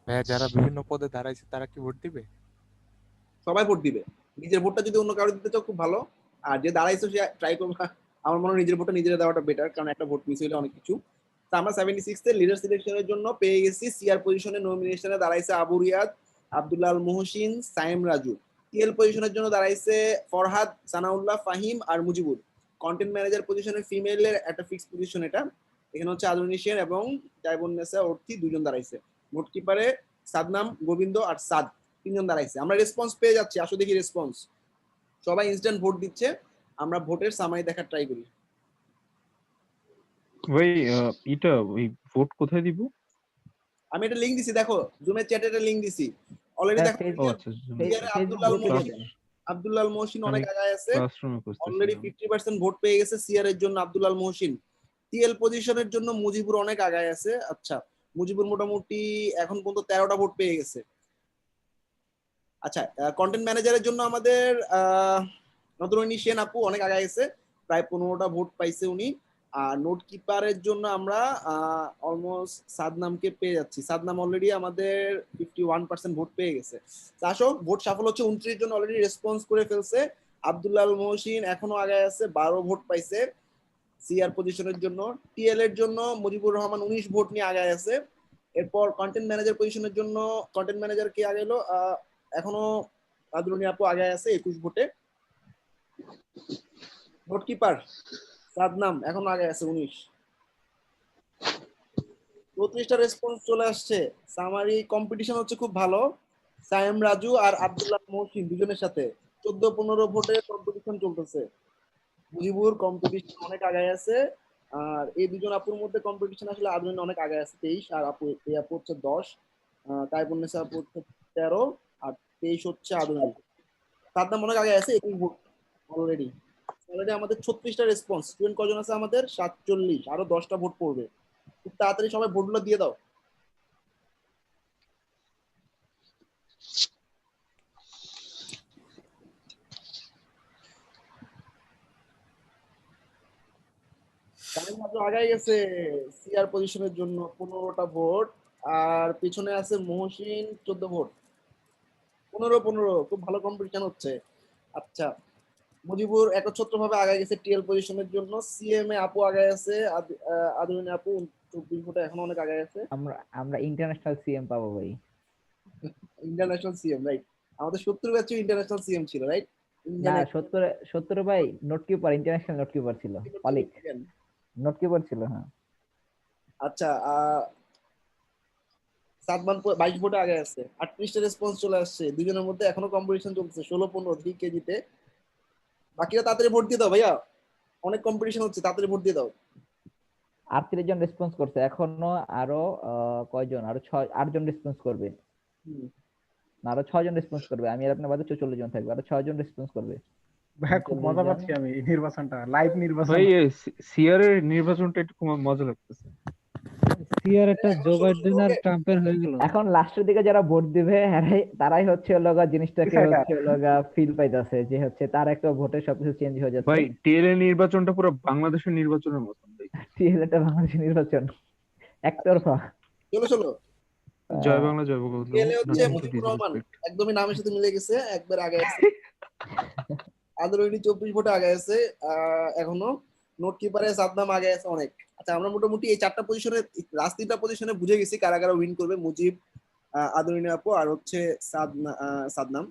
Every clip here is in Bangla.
ভাইয়া যারা বিভিন্ন পদে দাঁড়াইছে তারা কি ভোট দিবে? সবাই ভোট দিবে। নিজের ভোটটা যদি অন্য কারো দিতে চাও খুব ভালো, আর যে দাঁড়াইছো সে ট্রাই করবা। আমার মনে হয় নিজের ভোটটা নিজের দেওয়াটা বেটার, কারণ একটা ভোট মিস হলে অনেক কিছু। তো আমরা 76 এর লিডার সিলেকশনের জন্য পেয়ে গেছি। সিআর পজিশনে নমিনেশনে দাঁড়াইছে আবু রিয়াদ, আব্দুল্লাহ আল মুহসিন, সাইম রাজু। টিএল পজিশনের জন্য দাঁড়াইছে ফরহাদ, সানাউল্লাহ, ফাহিম আর মুজিবুর। কন্টেন্ট ম্যানেজার পজিশনে ফিমেলের একটা ফিক্স পজিশন এটা। এখানে হচ্ছে আদরনিশিয়ান এবং ডাইবনেসা অর্থী দুজন দাঁড়াইছে। ভোট কিপারে সাদনাম, গোবিন্দ আর সাদ তিনজন দাঁড়াইছে। আমরা রেসপন্স পেয়ে যাচ্ছি, আসো দেখি রেসপন্স। সবাই ইনস্ট্যান্ট ভোট দিচ্ছে, আমরা ভোটের সামারি দেখার ট্রাই করি। ভাই এটা ওই ভোট কোথায় দিব? আমি একটা লিংক দিছি, দেখো জুমের চ্যাটে একটা লিংক দিছি অলরেডি। দেখো ও আচ্ছা, আব্দুল্লাহ আল মহসিন, আব্দুল্লাহ আল মহসিন আমি অনেক আগায় আছে। ক্লাসরুমে অলরেডি খুঁজতেছিলাম। 50% ভোট পেয়ে গেছে সিআর এর জন্য আব্দুল্লাহ আল মহসিন। টিএল পজিশনের জন্য মুজিবুর অনেক আগায় আছে। আচ্ছা, মুজিবুর মোটামুটি এখন পর্যন্ত 13টা ভোট পেয়ে গেছে। আচ্ছা, কন্টেন্ট ম্যানেজারের জন্য আমাদের নতুন সেন আপু অনেক আগায় গেছে, প্রায় 15টা ভোট পাইছে উনি। আর নোট কিপারের জন্য আমরা অলমোস্ট সাদনামকে পেয়ে যাচ্ছি। সাদনাম অলরেডি আমাদের 51% ভোট পেয়ে গেছে। আসো, ভোট সফল হচ্ছে। 29 জন অলরেডি রেসপন্স করে ফেলছে। আব্দুল্লাহ আল মহসিন এখনো আগায় আছে, 12 ভোট পাইছে সিআর পজিশনের জন্য। টিএল এর জন্য মুজিবুর রহমান 19 ভোট নিয়ে আগায় আছে। এরপর কন্টেন্ট ম্যানেজার পজিশনের জন্য কন্টেন্ট ম্যানেজার কে আগে এলো, এখনো আদরুনি আপু আগায় আছে 21 ভোটে। ভোট কিপার সাদনাম এখন আগায় আছে 19। 34টা রেসপন্স চলে আসছে। সামারি কম্পিটিশন হচ্ছে খুব ভালো। সাইম রাজু আর আব্দুল্লাহ মহসিন দুজনের সাথে 14-15 ভোটে কম্পিটিশন চলতেছে। মুজিবুর কম্পিটিশন অনেক আগায় আছে। আর এই দুজন আপুর মধ্যে কম্পিটিশন আসলে আদরিন অনেক আগায় আছে 23, আর আপু এই আপু হচ্ছে 10, তাইবুন্নেসা আপু হচ্ছে 13, আর 23 হচ্ছে আদরিন। তার নাম অনেক আগে আছে 21 ভোট অলরেডি। অলরেডি আমাদের 36টা রেসপন্স। স্টুডেন্ট কজন আছে আমাদের? 47, আরো 10টা ভোট পড়বে। খুব তাড়াতাড়ি সবাই ভোটগুলো দিয়ে দাও। আগাই গেছে সিআর পজিশনের জন্য 15টা ভোট। আর পিছনে আছে মহসিন 14 ভোট। 15-15, খুব ভালো কম্পিটিশন হচ্ছে। আচ্ছা, মুজিবুর একচ্ছত্র ভাবে আগায় গেছে টিএল পজিশনের জন্য। সিএম এ আপু আগায় আছে, আদরিন আপু 24 ভোটে এখন অনেক আগায় আছে। আমরা আমরা ইন্টারন্যাশনাল সিএম পাবো ভাই। International CM, right? আমাদের 70 ব্যাচে ইন্টারন্যাশনাল সিএম ছিল, রাইট? না, 70 ভাই note keeper, international note keeper ছিল, অলিক নোট কিপার ছিল। হ্যাঁ, আচ্ছা, সাদমান 22 ভোটে আগে আছে। 38টা রেসপন্স চলে আসছে। দুজনের মধ্যে এখনো কম্পিটিশন চলছে 16-15 3 কেজিতে। বাকিরা তাড়াতাড়ি ভোট দিয়ে দাও ভাইয়া, অনেক কম্পিটিশন হচ্ছে, তাড়াতাড়ি ভোট দিয়ে দাও। 38 জন রেসপন্স করছে, এখনো আরো কয়জন, আরো 8 জন রেসপন্স করবে। না, আরো 6 জন রেসপন্স করবে। আমি আর আপনার বাদে 44 জন থাকবে, আরো 6 জন রেসপন্স করবে। ভাই খুব 39 মজা জন। পাচ্ছি আমি নির্বাচনটা, লাইভ নির্বাচন। ভাই সিআর এর নির্বাচনটা একটু মজা লাগতেছে। সিআর একটা জো বাইডেন আর ট্রাম্পের হয়ে গেল। এখন লাস্টের দিকে যারা ভোট দিবে তারাই হচ্ছে লগা জিনিসটাকে হচ্ছে লগা ফিল পাইতাছে যে হচ্ছে তার একটা ভোটে সবকিছু চেঞ্জ হয়ে যাচ্ছে। ভাই টিএল এর নির্বাচনটা পুরো বাংলাদেশের নির্বাচনের মতন ভাই। টিএল এটা বাংলাদেশের নির্বাচন একতরফা। চলো চলো, জয় বাংলা জয় বঙ্গবন্ধু। গেলে হচ্ছে মুজিবুর রহমান একদমই নামের সাথে মিলে গেছে, একবার আগে আছে। আদরণী 24 ভোটে আগে আছে এখনো। নোট কিপারে সাদনাম আগে আছে অনেক। আচ্ছা, আমরা মোটামুটি এই 4টা পজিশনে, লাস্ট 3টা পজিশনে বুঝে গেছি কারা কারা উইন করবে। মুজিব, আদরণী আপু আর হচ্ছে সাদনাম।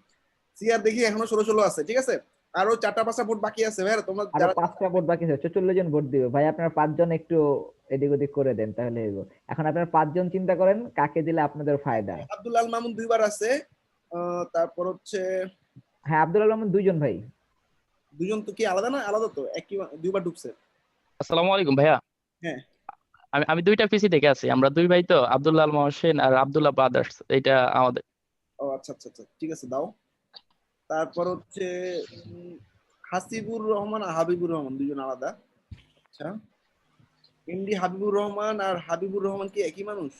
সিআর দেখি এখনো 16-16 আছে, ঠিক আছে। আরো 4টা-5টা ভোট বাকি আছে ভাই। তোমরা আরো যারা 5টা ভোট বাকি আছে, 44 জন ভোট দিবে ভাই। আপনারা 5 জন একটু এদিক ওদিক করে দেন তাহলে হইব। এখন আপনারা 5 জন চিন্তা করেন কাকে দিলে আপনাদের ফায়দা। আব্দুল আল মামুন 2বার আছে। তারপর হচ্ছে হ্যাঁ, আব্দুল আল মামুন 2 জন ভাই। 2 জন তো কি আলাদা না? আলাদা তো, একই 2বার ঢুকছে। আসসালামু আলাইকুম ভাইয়া। হ্যাঁ, আমি আমি 2টা পিসি থেকে আছি, আমরা 2 ভাই তো, আব্দুল্লাহ আল মহসিন আর আব্দুল্লাহ ব্রাদার্স, এটা আমাদের। ও আচ্ছা আচ্ছা আচ্ছা, ঠিক আছে, দাও। তারপর হচ্ছে হাসিবুর রহমান আর হাবিবুর রহমান 2 জন আলাদা। আচ্ছা, এমডি হাবিবুর রহমান আর হাবিবুর রহমান কি একই মানুষ?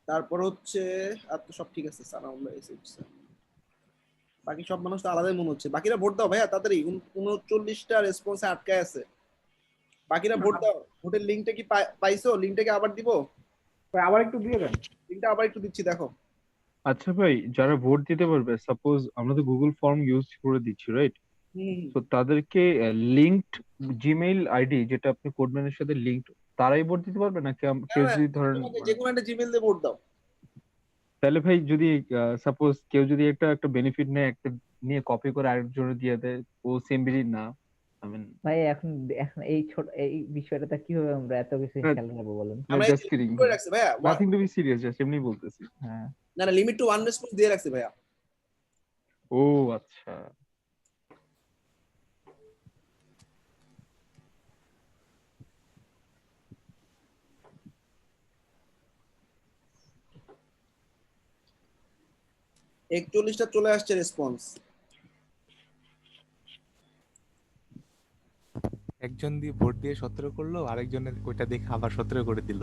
তারপর হচ্ছে আর তো সব ঠিক আছে, সানাউল্লাহ এসএস। বাকি সব মানুষ তো আলাদাই মনে হচ্ছে। বাকিরা ভোট দাও ভাইয়া তাড়াতাড়ি, 39টা রেসপন্সে আটকায় আছে। বাকিরা ভোট দাও। ভোটের লিঙ্কটা কি পাইছো? লিঙ্কটাকে আবার দিব? ভাই আবার একটু দিয়ে দেন। লিঙ্কটা আবার একটু দিচ্ছি দেখো। আচ্ছা ভাই, যারা ভোট দিতে পারবে, সাপোজ আমরা তো গুগল ফর্ম ইউজ করে দিচ্ছি, রাইট? হুম তো তাদেরকে লিঙ্কড জিমেইল আইডি, যেটা আপনি কোডম্যানের সাথে লিঙ্কড, তারাই ভোট দিতে পারবে নাকি কেউ হ্যাঁ, যদি ধরেন তোমাকে যে কোনো একটা জিমেইল দিয়ে ভোট দাও। তাহলে ভাই যদি সাপোজ কেউ যদি একটা একটা বেনিফিট নেয়, একটা নিয়ে কপি করে আরেকজনের দিয়ে দেয়, ও সেম বিডি না, আই মিন ভাই এখন এখন এই বিষয়টাতে কিভাবে আমরা এত কিছু না, খেয়াল রাখবো বলেন? আমরা জাস্ট কিডিং করে রাখছি ভাইয়া, nothing to be serious, just এমনি বলতেছি। হ্যাঁ, না না লিমিট টু 1 রেসপন্স দিয়ে রাখছি ভাইয়া। ও আচ্ছা, একচল্লিশটা চলে আসছে রেসপন্স। একজন দিয়ে ভোট দিয়ে 17 করলো, আরেকজনের ওইটা দেখে আবার 17 করে দিল।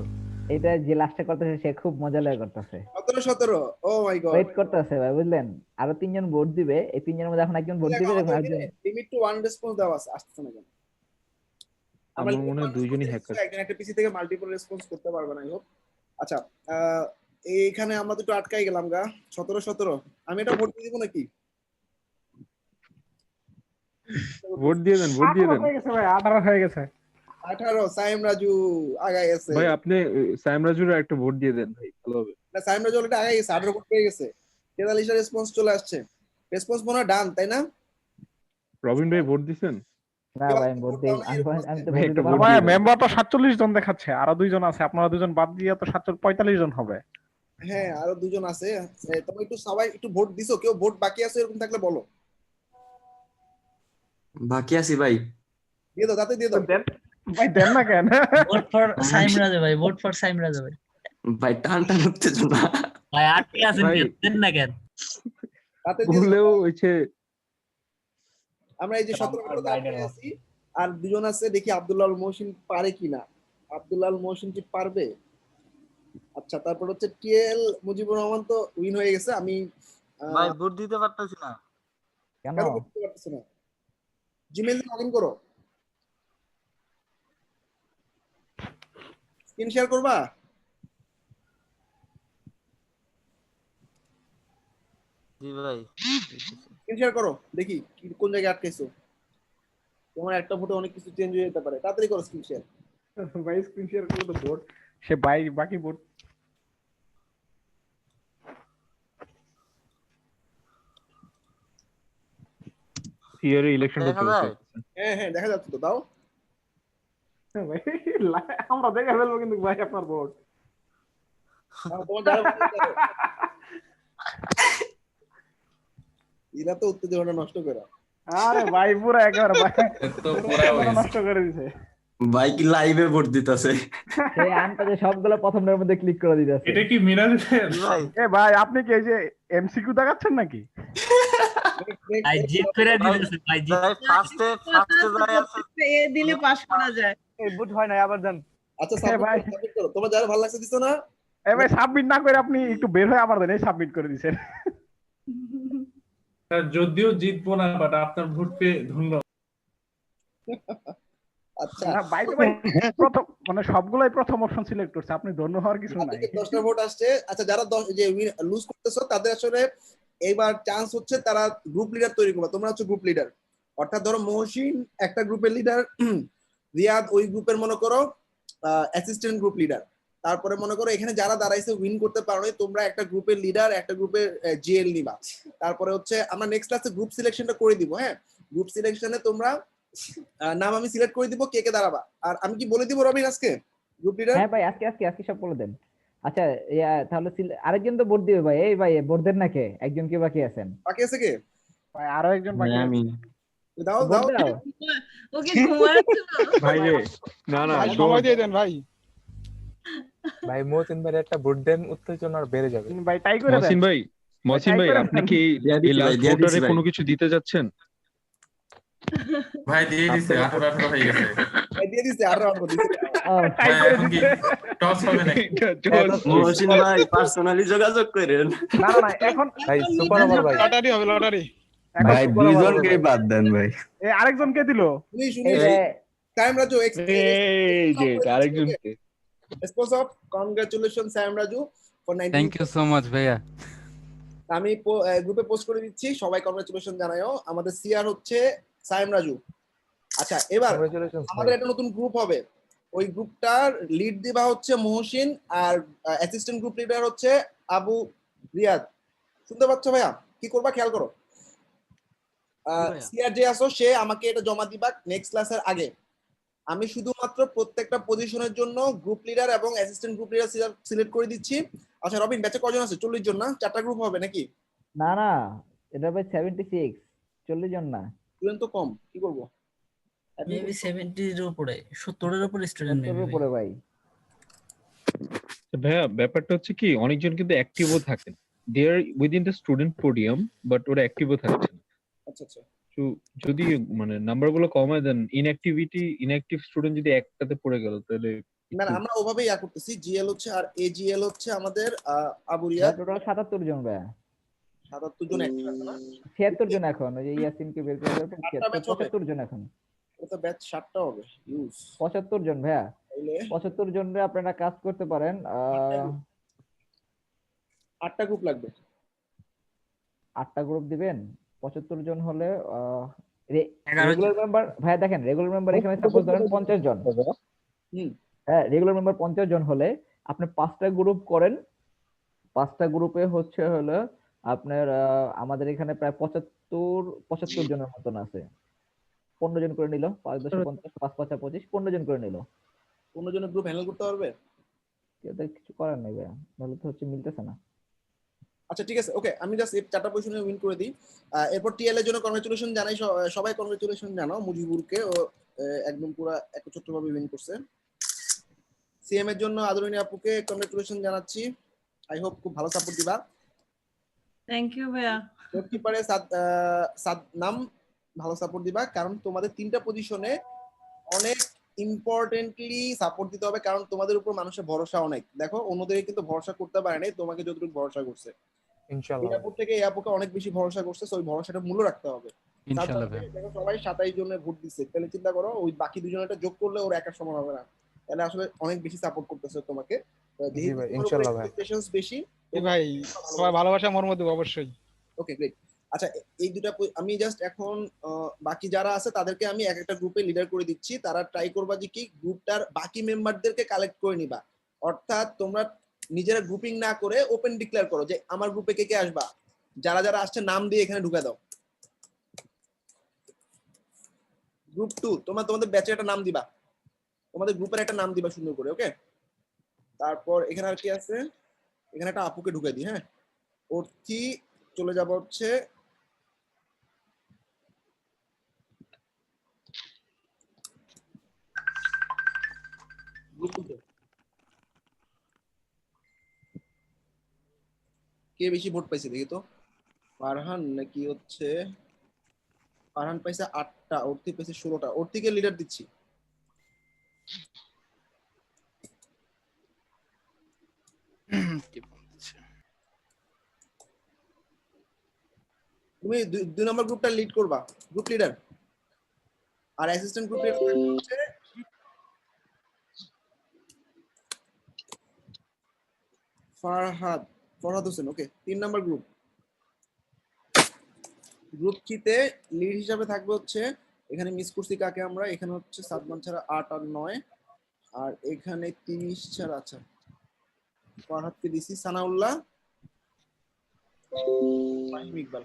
এটা যে লাস্টে করতেছে সে খুব মজা লাগে করতেছে, 17 ও মাই গড। ওয়েট করতেছে ভাই, বুঝলেন? আরো 3 জন ভোট দিবে, এই 3 জনের মধ্যে এখন একজন ভোট দিবে, এবং একজন লিমিট টু 1 রেসপন্স দেওয়া আছে, আসছে না কেন? আমার মনে হয় দুইজনই হ্যাকার। একজন একটা পিসি থেকে মাল্টিপল রেসপন্স করতে পারবে না। হোক আচ্ছা, এইখানে আমরা দুটো আটকাই গেলাম গা। 17 আমি এটা ভোট দিয়ে দিব নাকি? ভোট দিয়ে দেন, ভোট দিয়ে 18 দেন হয়ে গেছে ভাই, 18 হয়ে গেছে। 18 সাইম রাজু আগায় আছে। ভাই। আপনি সাইম রাজুর একটা ভোট দিয়ে দেন ভাই, ভালো হবে। না সাইম রাজু অলরেডি আগায় গেছে, 18 ভোট পেয়ে গেছে। 43টা রেসপন্স চলে আসছে। রেসপন্স মনে হয় ডান, তাই না? রবিন ভাই ভোট দিছেন? না ভাই আমি ভোট দিই, আমি তো ভাই, ভোট একটা দিতে ভোট পারবো ভাই না। দিয়ে দেন। মেম্বার তো 47 জন দেখাচ্ছে, আরো 2 জন আছে, আপনারা 2 জন বাদ দিয়ে তো 45 জন হবে। হ্যাঁ আরো দুজন আছে। তবে একটু সবাই একটু ভোট দিছো, কেউ ভোট বাকি আছে এরকম থাকলে বলো, বাকি আছি ভাই। দিয়ে দাও, তাতে দিয়ে দাও। দেন ভাই, দেন না কেন? ভোট ফর সাইম রাজা ভাই, ভোট ফর সাইম রাজা ভাই। ভাই টান টান উত্তেজনা। ভাই আটকে আছেন ভাই। কেন? দেন না কেন? তাতে দিয়ে দাও। ভুলেও হয়েছে। আমরা এই যে 17 আছি, আর দুজন আছে, দেখি আব্দুল্লাহ মহসিন পারে কিনা। আব্দুল্লাহ মহসিন কি পারবে? আচ্ছা, তারপর হচ্ছে টিএল মুজিবুর রহমান তো উইন হয়ে গেছে। আমি ভাই ভোট দিতে পারতেছি না। কেন? কেন করতে পারতেছি না? জিমেইল লগ ইন করো, স্ক্রিন শেয়ার করবা? জি ভাই। স্ক্রিন শেয়ার করো, দেখি কোন জায়গায় আটকেছো। তোমার একটা ভোটে অনেক কিছু চেঞ্জ হয়ে যেতে পারে, তাড়াতাড়ি করো স্ক্রিন শেয়ার। ভাই স্ক্রিন শেয়ার করলে তো ভোট সে বাকি ভোট। ইয়ারে ইলেকশনটা দেখা চলছে। যায়? হ্যাঁ হ্যাঁ দেখা যাচ্ছে তো, দাও। ভাই আমরা দেখে ফেলবো কিন্তু ভাই আপনার ভোট। তোমার যারা ভোট দিতে হবে। এরা তো উত্তেজনা নষ্ট করে। আরে ভাই পুরো একেবারে ভাই পুরো নষ্ট করে দিছে। ভাই কি লাইভে ভোট দিতেছে? সেই আনটাতে সবগুলো প্রথমটার মধ্যে ক্লিক করে দিতেছে। এটা কি মিরাজ ভাই এ ভাই আপনি কি এই যে এমসিকিউ দেখাচ্ছেন নাকি? ভাই জিত করে দিতেছে ভাই, জিত। ভাই ফার্স্টে যাই আছে এ দিলে পাস করা যায়। এই ভোট হয় না আবার দেন। আচ্ছা ভাই। সাবমিট করো, তোমার যারা ভালো লাগছে দিছো না? এ ভাই সাবমিট না করে আপনি একটু বের হয়ে আবার দেন, এই সাবমিট করে দিছেন। যদিও জিতবো না, বাট আপনার ভোট পেয়ে ধন্যবাদ। আচ্ছা না ভাই তো ভাই প্রথম মানে সবগুলাই প্রথম অপশন সিলেক্ট করছে, আপনি ধন্য হওয়ার কিছু নাই। 10টা ভোট আসছে। আচ্ছা যারা 10 যে লুজ করতেছো তাদের আসলে এইবার চান্স হচ্ছে তারা গ্রুপ লিডার তৈরি করবে। তোমরা হচ্ছে গ্রুপ লিডার, অর্থাৎ ধরো মহসিন একটা গ্রুপের লিডার, রিয়াদ ওই গ্রুপের মনে করো অ্যাসিস্ট্যান্ট গ্রুপ লিডার। তারপরে মনে করো এখানে যারা দাঁড়াইছে উইন করতে পারো নাই, তোমরা একটা গ্রুপের লিডার একটা গ্রুপের জিএল নিবা। তারপরে হচ্ছে আমরা নেক্সট ক্লাসে গ্রুপ সিলেকশনটা করে দিব। হ্যাঁ গ্রুপ সিলেকশনে তোমরা নাম আমি সিলেক্ট করে দিব কে কে দাঁড়াবা। আর আমি কি বলে দিব রবিন আজকে গ্রুপ লিডার? হ্যাঁ ভাই আজকে সব বলে দেন। আচ্ছা তাহলে আরেকজন তো ভোট দিবে ভাই। এই ভাই ভোট দেন না কে? একজন কি বাকি আছেন? বাকি আছে কে? ভাই আরো একজন বাকি আছে। আমি দাও ভোট দাও। দাও। ওকে ঘুমাচ্ছিল। ভাই রে, না না সময় দিয়ে দেন ভাই। ভাই মহসিন ভাই একটা ভোট দেন, উত্তেজনা বেড়ে যাবে। ভাই টাই করে দেন। মহসিন ভাই, মহসিন ভাই আপনি কি এই লাস্ট ভোটারে কোনো কিছু দিতে যাচ্ছেন? ভাই দিয়ে দিছে, 18 হয়ে গেছে। দিয়ে দিছে আর দিছে। টাই করে দিছে। টস হবে নাকি? মহসিন ভাই পার্সোনালি যোগাযোগ করেন। না না এখন ভাই সুপার ওভার ভাই। লটারি হবে লটারি। ভাই দুইজনকে বাদ দেন ভাই। এই আরেকজন কে দিল? শুনি এই যে টাইম রাজু এই যে আরেকজনকে Response of congratulations Sam Raju for 19. Thank you so much ভাইয়া। আমি গ্রুপে পোস্ট করে দিচ্ছি, সবাই কংগ্রাচুলেশন জানায়ও। আমাদের সিআর হচ্ছে সায়েম রাজু। আচ্ছা এবার আমাদের একটা নতুন গ্রুপ হবে, ওই গ্রুপটার লিড দিবা হচ্ছে মহসিন, আর অ্যাসিস্ট্যান্ট গ্রুপ লিডার হচ্ছে আবু রিয়াদ। শুনতে পাচ্ছ ভাইয়া? কি করবা খেয়াল করো। সিআর যে আসো সে আমাকে এটা জমা দিবা নেক্সট ক্লাসের আগে। আমি শুধুমাত্র প্রত্যেকটা পজিশনের জন্য গ্রুপ লিডার এবং অ্যাসিস্ট্যান্ট গ্রুপ লিডার সিলেক্ট করে দিচ্ছি। আচ্ছা রবিন, ব্যাচে কজন আছে? 40 জন না? 4টা গ্রুপ হবে নাকি? না না, এটা ভাই 76, 40 জন না। স্টুডেন্ট তো কম, কি করব? মেবি 70 এর উপরে, 70 এর উপরে স্টুডেন্ট এর উপরে ভাই। ভাইয়া ব্যাপারটা হচ্ছে কি, অনেকজন কিন্তু অ্যাক্টিভও থাকেন, they are within the student podium, but ওরা অ্যাক্টিভও থাকছে না। আচ্ছা আচ্ছা, তো যদি মানে নাম্বারগুলো কমায় দেন, ইনঅ্যাক্টিভ স্টুডেন্ট যদি একটাতে পড়ে গেল তাহলে না না, আমরা ওভাবেই ইয়া করতেছি। জিএল হচ্ছে আর এজিএল হচ্ছে আমাদের আবু রিয়াদ। টোটাল 77 জন ভাই। 77 জন অ্যাক্টিভ আছে না? 76 জন এখন, ওই যে ইয়াসিনকে বের করে দেব। 75 জন এখন। ওটা ব্যাচ 7টা হবে ইউজ। 75 জন ভাইয়া। তাইলে 75 জনরে আপনারা কাজ করতে পারেন। 8টা গ্রুপ লাগবে। 8টা গ্রুপ দিবেন। 75 জন হলে রেগুলার মেম্বার ভাইয়া দেখেন, রেগুলার মেম্বার এখানে সাপোজ ধরেন 50 জন। হ্যাঁ, রেগুলার মেম্বার 50 জন হলে আপনি 5টা গ্রুপ করেন। 5টা গ্রুপে হলো আপনার আমাদের এখানে প্রায় 75 জনের মতন আছে। 15 জন করে নিল, 5 10 50, 5 5 25, 15 জন করে নিল। 15 জনের গ্রুপ হ্যান্ডেল করতে পারবে? এটা কিছু করার নেই ভাইয়া, তাহলে তো হচ্ছে মিলতেছে না। আচ্ছা ঠিক আছে, ওকে, আমি জাস্ট এই 4টা পজিশনে উইন করে দিই। এরপর টিএল এর জন্য কংগ্রাচুলেশন জানাই, সবাই কংগ্রাচুলেশন জানাও মুজিবুরকে, ও একদম পুরো একচ্ছত্রভাবে উইন করছে। সিএম এর জন্য আদরণীয় আপুকে কংগ্রাচুলেশন জানাচ্ছি, আই হোপ খুব ভালো সাপোর্ট দিবা। থ্যাংক ইউ ভাইয়া। গোলকিপারে সাদনাম ভালো সাপোর্ট দিবা, কারণ তোমাদের 3টা পজিশনে অনেক ইম্পর্টেন্টলি সাপোর্ট দিতে হবে, কারণ তোমাদের উপর মানুষের ভরসা অনেক। দেখো অন্যদেরকে কিন্তু ভরসা করতে পারে নাই, তোমাকে যতটুকু ভরসা করছে ইনশাআল্লাহ এয়ারপোর্ট থেকে এই আপুকে অনেক বেশি ভরসা করছে, সো ওই ভরসাটা মূল্য রাখতে হবে। ইনশাআল্লাহ ভাই। দেখো সবাই 27 জনে ভোট দিচ্ছে, তাহলে চিন্তা করো ওই বাকি 2 জনেরটা যোগ করলে ওর একার সমান হবে না, তাহলে আসলে অনেক বেশি সাপোর্ট করতেছে তোমাকে। জি ভাই, ইনশাআল্লাহ ভাই। এক্সপেকটেশনস বেশি ভাই, সবাই ভালোবাসা মর্ম দেব অবশ্যই। Okay great. আচ্ছা এই দুটা আমি জাস্ট এখন বাকি যারা আছে তাদেরকে আমি এক একটা গ্রুপে লিডার করে দিচ্ছি। তারা ট্রাই করবা যে কি গ্রুপটার বাকি মেম্বারদেরকে কালেক্ট করে নিবা, অর্থাৎ তোমরা নিজেরা গ্রুপিং না করে ওপেন ডিক্লেয়ার করো যে আমার গ্রুপে কে কে আসবা, যারা যারা আসছে নাম দিয়ে এখানে ঢুকে দাও। গ্রুপ 2 তোমাদের ব্যাচের একটা নাম দিবা, তোমাদের গ্রুপের একটা নাম দিবা সুন্দর করে, ওকে। তারপর এখানে আর কি আছে, এখানে একটা আপুকে ঢুকে দিই। হ্যাঁ, অর্থি চলে যাব হচ্ছে কে বেশি ভোট পাইছে দেখি তো, ফারহান নাকি হচ্ছে, ফারহান পাইছে 8টা, অর্থি পাইছে 16টা। অর্থিকে লিডার দিচ্ছি। তুমি 2 নম্বর গ্রুপটা লিড করবা, গ্রুপ লিডার। আর অ্যাসিস্ট্যান্ট গ্রুপ লিডার হচ্ছে ফরহাদ হোসেন, ওকে। 3 নম্বর গ্রুপ, গ্রুপ 3 তে লিড হিসাবে থাকবে হচ্ছে, এখানে মিস করছি কাকে আমরা, এখানে হচ্ছে সাদমান ছাড়া 8 আর 9, আর এখানে 30 ছাড়া, আচ্ছা ফরহাদকে দিছি, সানাউল্লাহ, ফাহিম ইকবাল।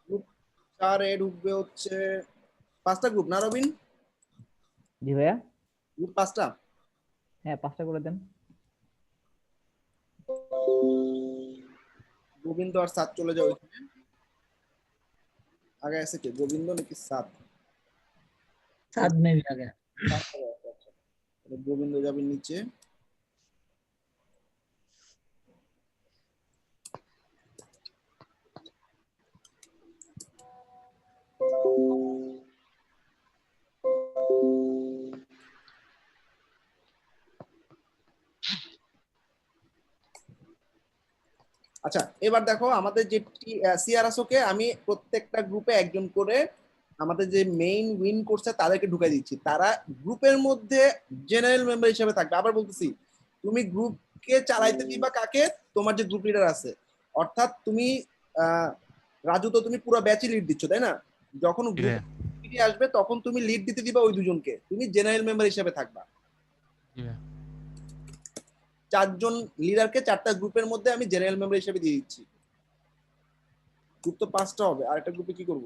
গ্রুপ 4 এ ঢুকবে হচ্ছে 5টা গ্রুপ না রবিন? জি ভাইয়া। গ্রুপ 5টা? হ্যাঁ, 5টা করে দেন। গোবিন্দ আর সাত চলে যাও এখানে। আগে আছে কে, গোবিন্দ নাকি সাত? সাত মেবি আগে। গোবিন্দ যাবে নিচে। আচ্ছা এবার দেখো আমাদের যে সিআরএসওকে আমি প্রত্যেকটা গ্রুপে একজন করে আমাদের যে মেইন উইন করছে তাদেরকে ঢুকাই দিচ্ছি, তারা গ্রুপের মধ্যে জেনারেল মেম্বার হিসেবে থাকবে। আবার বলতেছি, তুমি গ্রুপকে চালাইতে দিবা কাকে? তোমার যে গ্রুপ লিডার আছে। অর্থাৎ তুমি রাজু তো তুমি পুরো ব্যাচই লিড দিচ্ছ, তাই না? যখন গ্রুপ আসবে তখন তুমি লিড দিতে দিবা ওই দুজনকে, তুমি জেনারেল মেম্বার হিসেবে থাকবা। চারজন লিডারকে চারটা গ্রুপের মধ্যে আমি জেনারেল মেম্বার হিসেবে দিয়ে দিচ্ছি। গ্রুপ তো 5টা হবে, আর একটা গ্রুপে কি করব?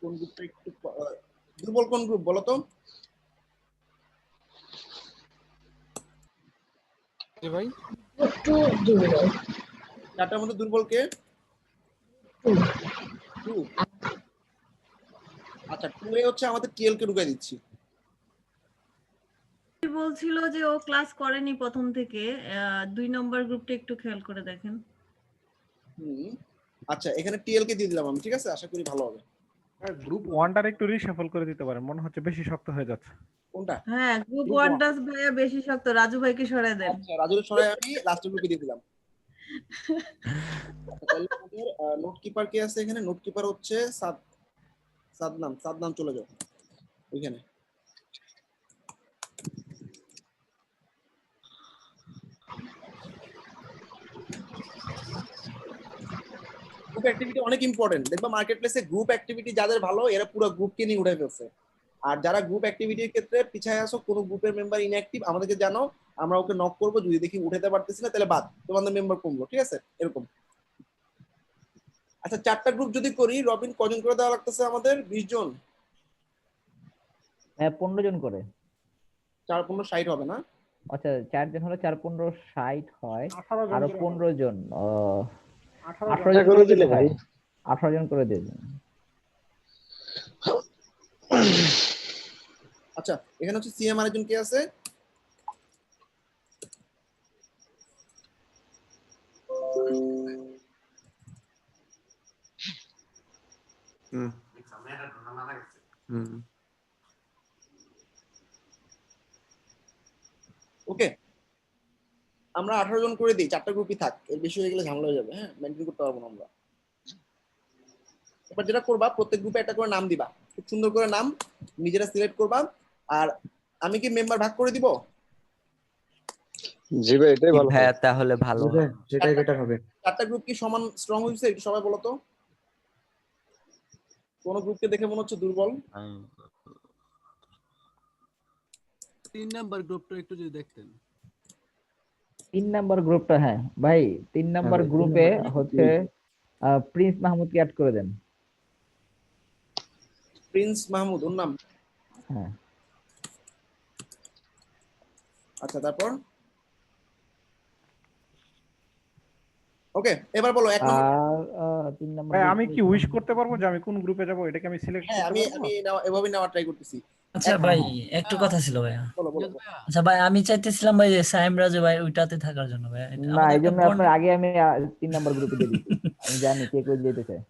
কোন গ্রুপটা একটু দুর্বল? কোন গ্রুপ বলো তো? ভাই চারটার মধ্যে দুর্বল কে? আচ্ছা 2 এ হচ্ছে আমাদের টিএল কে ঢুকাই দিচ্ছি। বলছিল যে ও ক্লাস করেনি প্রথম থেকে, 2 নম্বর গ্রুপটা একটু খেয়াল করে দেখেন। আচ্ছা এখানে টিএল কে দিয়ে দিলাম আমি, ঠিক আছে? আশা করি ভালো হবে। গ্রুপ 1টার একটু রিশাফল করে দিতে পারেন, মনে হচ্ছে বেশি শক্ত হয়ে যাচ্ছে। কোনটা? হ্যাঁ গ্রুপ 1টা ভাইয়া বেশি শক্ত, রাজু ভাইকে সরায় দেন। আচ্ছা রাজুর সরাই আমি লাস্টের গ্রুপে দিয়ে দিলাম। তাহলে আমাদের নোট কিপার কে আছে এখানে? নোট কিপার হচ্ছে সাদনাম চলে যাও ওইখানে। গ্রুপ অ্যাক্টিভিটি অনেক ইম্পর্টেন্ট। দেখবা মার্কেট প্লেসে গ্রুপ অ্যাক্টিভিটি যাদের ভালো, এরা পুরো গ্রুপকে নিয়ে উঠাই ফেলছে। আর যারা গ্রুপ অ্যাক্টিভিটির ক্ষেত্রে পিছায় আসো, কোনো গ্রুপের মেম্বার ইনঅ্যাক্টিভ, আমাদেরকে জানো, আমরা ওকে নক করবো। যদি দেখি উঠাতে পারতেছি না তাহলে বাদ, তোমাদের মেম্বার কমলো, ঠিক আছে? এরকম। আচ্ছা 4টা গ্রুপ যদি করি, রবিন কজন করে দেওয়া লাগতেছে আমাদের? 20 জন? হ্যাঁ 15 জন করে। 4 15 60 হবে না? আচ্ছা 4 জন হলে 4 15 60 হয়, আরো 15 জন 18 জন করে দিলে ভাই, 18 জন করে দিয়ে দেন। আচ্ছা এখানে হচ্ছে সিএম আরেকজন কে আছে? ওকে আমরা 18 জন করে দিই, 4টা গ্রুপই থাক, এর বেশি হয়ে গেলে ঝামেলা হয়ে যাবে। হ্যাঁ মেইনটেইন করতে পারবো না আমরা। এবার যেটা করবা, প্রত্যেক গ্রুপে একটা করে নাম দিবা, খুব সুন্দর করে নাম নিজেরা সিলেক্ট করবা। আর আমি কি মেম্বার ভাগ করে দিব? জি ভাই এটাই ভালো। হ্যাঁ তাহলে ভালো, সেটাই বেটার হবে। 4টা গ্রুপ কি সমান স্ট্রং হয়েছে? একটু সবাই বলো তো। কোন গ্রুপকে দেখে মনে হচ্ছে দুর্বল? 3 নাম্বার গ্রুপটা একটু যদি দেখতেন। 3 নাম্বার গ্রুপটা, হ্যাঁ ভাই 3 নাম্বার গ্রুপে হচ্ছে প্রিন্স মাহমুদকে অ্যাড করে দেন। প্রিন্স মাহমুদ ওর নাম? হ্যাঁ। আচ্ছা তারপর ওকে এবার বলো 1 নম্বর। আর 3 নাম্বার ভাই আমি কি উইশ করতে পারবো যে আমি কোন গ্রুপে যাব? এটাকে আমি সিলেক্ট করতে হ্যাঁ পারবো? আমি এভাবে নেওয়া ট্রাই করতেছি। আচ্ছা ভাই একটু কথা ছিল ভাইয়া। বলো বলো। আচ্ছা ভাই আমি চাইতেছিলাম ভাই যে সাইম রাজু ভাই ওইটাতে থাকার জন্য ভাই। না এই জন্য আপনার আগে আমি 3 নাম্বার গ্রুপে দিয়ে দিচ্ছি, আমি জানি কে কই যেতে চায়।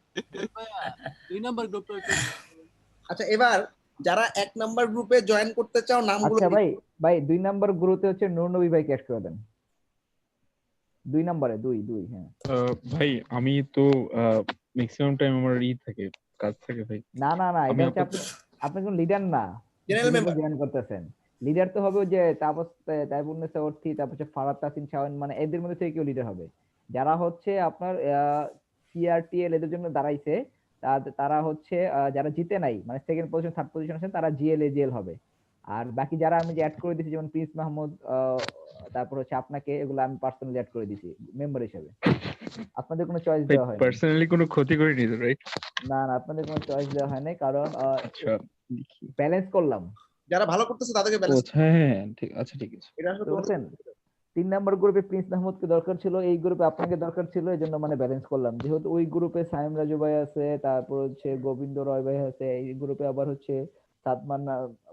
2 নাম্বার গ্রুপটা আচ্ছা এবার যারা 1 নাম্বার গ্রুপে জয়েন করতে চাও নামগুলো। আচ্ছা ভাই 2 নাম্বার গ্রুপে হচ্ছে নূর নবী ভাই ক্যাশ করে দেন। 2 নম্বরে 2 হ্যাঁ। ভাই আমি তো ম্যাক্সিমাম টাইম আমার থাকে, কাজ থাকে ভাই। না এটা হচ্ছে আপনি কোন লিডার না, জেনারেল মেম্বার জয়েন করতেছেন। লিডার তো হবে যে তাইবুন্নেসা অর্থী, তারপর হচ্ছে ফারাদ তাসিন শাওন, মানে এদের মধ্যে থেকে কেউ লিডার হবে। যারা হচ্ছে আপনার সিআরটিএল এদের জন্য দাঁড়াইছে, তারা হচ্ছে যারা জিতে নাই, মানে সেকেন্ড পজিশন থার্ড পজিশন আছেন, তারা জিএল হবে। আর বাকি যারা আমি যে অ্যাড করে দিয়েছি, যেমন প্রিন্স মাহমুদ, তারপর হচ্ছে আপনাকে, এগুলো আমি পার্সোনালি অ্যাড করে দিয়েছি মেম্বার হিসেবে। আপনাদের কোনো চয়েস দেওয়া হয়নি। পার্সোনালি কোনো ক্ষতি করিনি তো, রাইট? না আপনাদের কোনো চয়েস দেওয়া হয়নি, কারণ ব্যালেন্স করলাম। যারা ভালো করতেছে তাদেরকে ব্যালেন্স। হ্যাঁ ঠিক আছে, ঠিক আছে। এটা আসলে বুঝছেন 3 নাম্বার গ্রুপে প্রিন্স মাহমুদকে দরকার ছিল, এই গ্রুপে আপনাকে দরকার ছিল, এজন্য মানে ব্যালেন্স করলাম। যেহেতু ওই গ্রুপে সাইম রাজু ভাই আছে, তারপর হচ্ছে গোবিন্দ রয় ভাই আছে, এই গ্রুপে আবার হচ্ছে সাদমান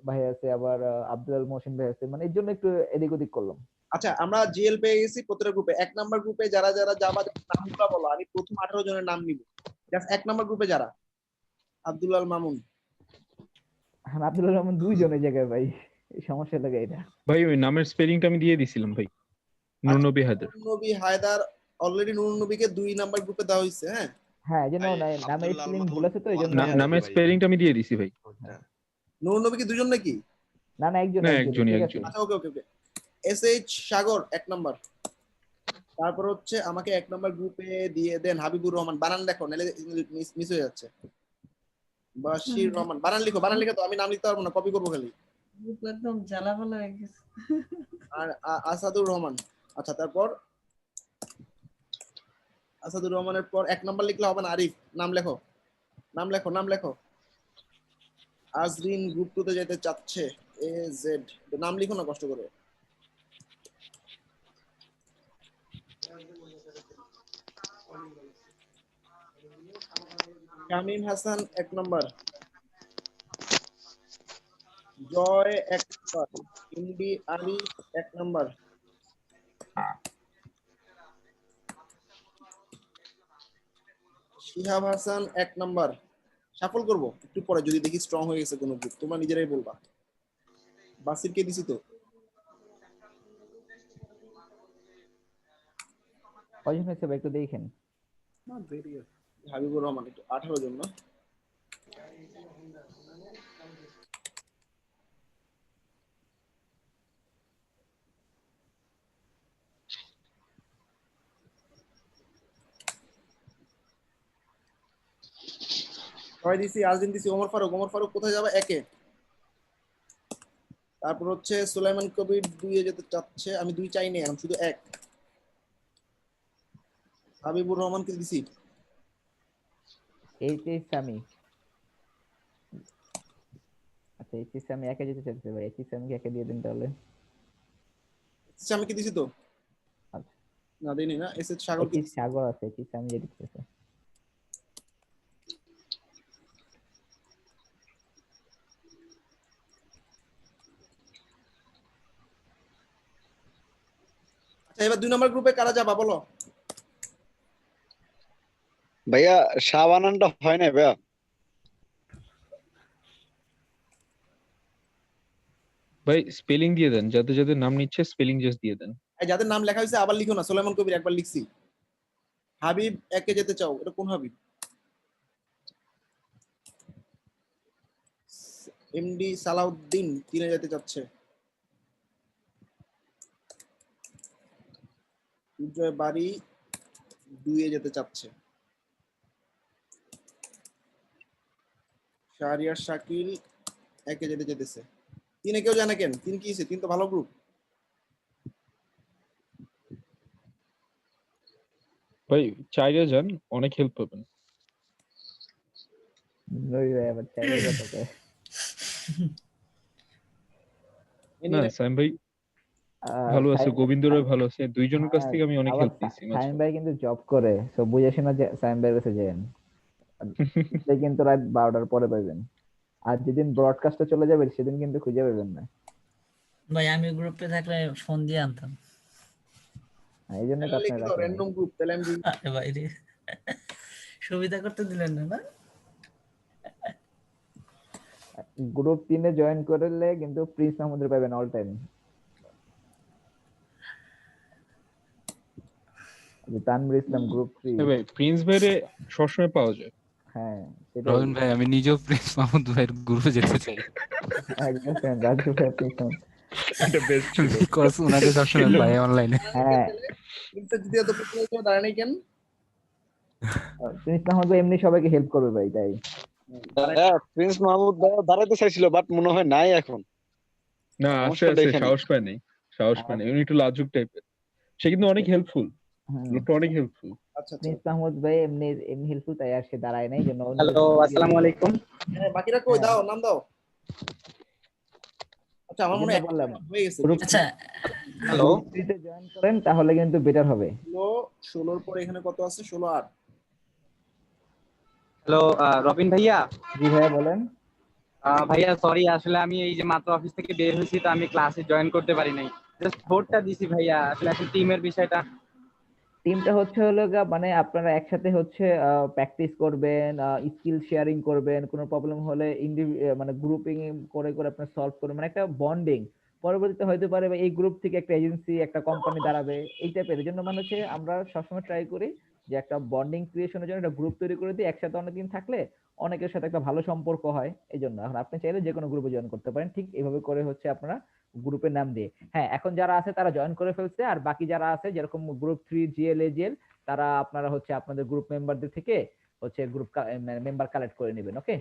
ভাই আছে, আবার আব্দুল মোহসিন ভাই আছে, মানে এর জন্য একটু এদিক ওদিক করলাম। আচ্ছা, আমরা জিএল পেয়ে গেছি প্রত্যেক গ্রুপে। 1 নাম্বার গ্রুপে যারা যারা যাবা, নামগুলো বলো। আমি প্রথম 18 জনের নাম নিব। জাস্ট 1 নাম্বার গ্রুপে যারা। আব্দুল্লাহ মামুন। হ্যাঁ, আব্দুল রহমান দুইজনের জায়গায় ভাই, এই সমস্যা লাগে এটা। ভাই ওই নামের স্পেলিংটা আমি দিয়ে দিছিলাম ভাই, নূর নবী হায়দার। নবী হায়দার অলরেডি নুর নবীকে 2 নাম্বার গ্রুপে দেওয়া হয়েছে। হ্যাঁ হ্যাঁ, এই জন্য নামের স্পেলিং ভুল আছে তো, এই জন্য নামের স্পেলিংটা আমি দিয়ে দিছি ভাই। নুর নবী কি দুজন নাকি? না না, একজন না, একজন। একজনই, ঠিক আছে। একজনই। আচ্ছা, ওকে ওকে ওকে। এসএইচ সাগর 1 নাম্বার। তারপর হচ্ছে আমাকে 1 নাম্বার গ্রুপে দিয়ে দেন হাবিবুর রহমান। বানান দেখো, নাহলে মিস হয়ে যাচ্ছে। বাশির রহমান, বানান লিখো। বানান লিখে তো আমি নাম লিখতে পারবো না, কপি করবো খালি। একদম জ্বালাপালা হয়ে গেছে। আর আসাদুর রহমান। আচ্ছা, তারপর আসাদুর রহমানের পর 1 নাম্বার লিখলে হবে না, আরিফ। নাম লেখো, নাম লেখো, নাম লেখো। আজরিন গ্রুপ 2 তে যেতে চাচ্ছে। জেড, নাম লিখো না কষ্ট করে। Shamim Hasan 1 number. Joy 1 number. Indi Ali 1 number. Shihab Hasan 1 number. Shuffle করব একটু পরে যদি দেখি স্ট্রং হয়ে গেছে কোনো গ্রুপ, তোমরা নিজেরাই বলবা। বাসিরকে দিছি তো। কয়জন হয়েছে ভাই একটু দেখেন। না, দেরি আছে। হাবিবুর রহমান একটু 18 জন না? ছয় দিছি, আজদিন দিছি, ওমর ফারুক। ওমর ফারুক কোথায় যাবে? 1 এ। তারপর হচ্ছে সুলাইমান কবির 2 এ যেতে চাচ্ছে। আমি 2 চাই না, আমি শুধু 1। হাবিবুর রহমানকে দিছি। এইচএস আমি, আচ্ছা এইচএস আমি একা যেতে চাইছি ভাই, এইচএস আমি একা দিয়ে দিন তাহলে। আমি কি দিছি তো? আচ্ছা, না দেইনি না। এসএচ সাগর কি? এইচএস সাগর আছে, এইচএস আমি যেতে চাইছি। আচ্ছা, এবার 2 নাম্বার গ্রুপে কারা যাবা বলো? ভাইয়া শাবানানটা হয় না ভাইয়া। ভাই স্পেলিং দিয়ে দেন, যাদের যাদের নাম নিচ্ছে স্পেলিং জাস্ট দিয়ে দেন। এই যাদের নাম লেখা হয়েছে আবার লিখো না। সুলাইমান কবির একবার লিখছি। হাবিব 1 এ যেতে চাও, এটা কোন হাবিব? এমডি সালাউদ্দিন 3 এ যেতে চাচ্ছে। উজ্জয় বাড়ি 2 এ যেতে চাচ্ছে। শাহরিয়ার শাকিল 1 এ যেতে যেতেছে। 3 এ কেউ জানে কেন? 3 কি হইছে? 3 তো ভালো গ্রুপ। ভাই চাইলে যান, অনেক হেল্প পাবেন। নই ভাই আবার চাইলে কথা কয়। না সাইম ভাই ভালো আছে, গোবিন্দ রায় ভালো আছে, দুইজনের কাছ থেকে আমি অনেক আবার হেল্প পেয়েছি। সাইম ভাই কিন্তু জব করে, সো বুঝে শোনা সাইম ভাইয়ের কাছে যান। কিন্তু রাত 12টার পরে পাবেন। আর যেদিন ব্রডকাস্টে চলে যাবে সেদিন কিন্তু খুঁজে পাবেন না ভাই আমি গ্রুপে থাকলে ফোন দিয়ে আনতাম। এই জন্য তো আপনি রাখেন র‍্যান্ডম গ্রুপ, তাহলে আমি আরে ভাই রে, সুবিধা করতে দিলেন না না? গ্রুপ 3 এ জয়েন করলে কিন্তু প্রিন্স মাহমুদের পাবেন অল টাইম। তানভীর ইসলাম গ্রুপ 3। ভাই প্রিন্স ভাইরে সবসময় পাওয়া যায়। হ্যাঁ সেটা রবিন ভাই আমি নিজেও প্রিন্স মাহমুদ ভাইয়ের গ্রুপে যেতে চাই। একদম রাজু ভাই প্রিন্স, এটা বেস্ট ছিল বিকজ উনাকে সবসময় পাই অনলাইনে। হ্যাঁ, কিন্তু যদি এত প্রশ্ন দাঁড়ায় কেন? প্রিন্স মাহমুদ ভাই এমনি সবাইকে হেল্প করবে ভাই, তাই। হ্যাঁ, প্রিন্স মাহমুদ দাঁড়াতে চাইছিল বাট মনে হয় নাই এখন। না আছে আছে, সাহস পায় নাই, সাহস পায় নাই, উনি একটু লাজুক টাইপের। সে কিন্তু অনেক হেল্পফুল, লোকটা অনেক হেল্পফুল। আচ্ছা, প্রিন্স মাহমুদ ভাই এমনি এমনি হেল্পফুল, তাই আর সে দাঁড়ায় নাই জন্য। হ্যালো, আসসালামু আলাইকুম। হ্যাঁ, বাকিরা কই? দাও নাম দাও। আচ্ছা, আমার মনে হয় বললাম হয়ে গেছে। আচ্ছা হ্যালো, গ্রুপে জয়েন করেন তাহলে কিন্তু বেটার হবে। 16 পরে এখানে কত আছে? 16 8। হ্যালো রবিন ভাইয়া। জি ভাইয়া বলেন। ভাইয়া সরি, আসলে আমি এই যে মাত্র অফিস থেকে বের হয়েছি, তো আমি ক্লাসে জয়েন করতে পারি নাই। জাস্ট ভোটটা দিছি ভাইয়া, আসলে এখন টিমের বিষয়টা। টিমটা হচ্ছে হলো মানে আপনারা একসাথে হচ্ছে প্র্যাকটিস করবেন, স্কিল শেয়ারিং করবেন, কোনো প্রবলেম হলে মানে গ্রুপিং করে করে আপনারা সলভ করবেন, মানে একটা বন্ডিং। পরবর্তীতে হয়তো পারে বা এই গ্রুপ থেকে একটা এজেন্সি, একটা কোম্পানি দাঁড়াবে, এই টাইপের। এই জন্য মানে হচ্ছে আমরা সবসময় ট্রাই করি যে একটা বন্ডিং ক্রিয়েশনের জন্য একটা গ্রুপ তৈরি করে দিই। একসাথে অনেকদিন থাকলে অনেকের সাথে একটা ভালো সম্পর্ক হয়। এই জন্য এখন আপনি চাইলে যে কোনো গ্রুপে জয়েন করতে পারেন, ঠিক এইভাবে করে হচ্ছে আপনারা গ্রুপের নাম দিয়ে। হ্যাঁ, এখন যারা আছে তারা জয়েন করে ফেলছে, আর বাকি যারা আছে যেরকম গ্রুপ 3 জিএল এজিএল, তারা আপনারা হচ্ছে আপনাদের গ্রুপ মেম্বারদের থেকে হচ্ছে গ্রুপ মেম্বার কালেক্ট করে নেবেন। ওকে,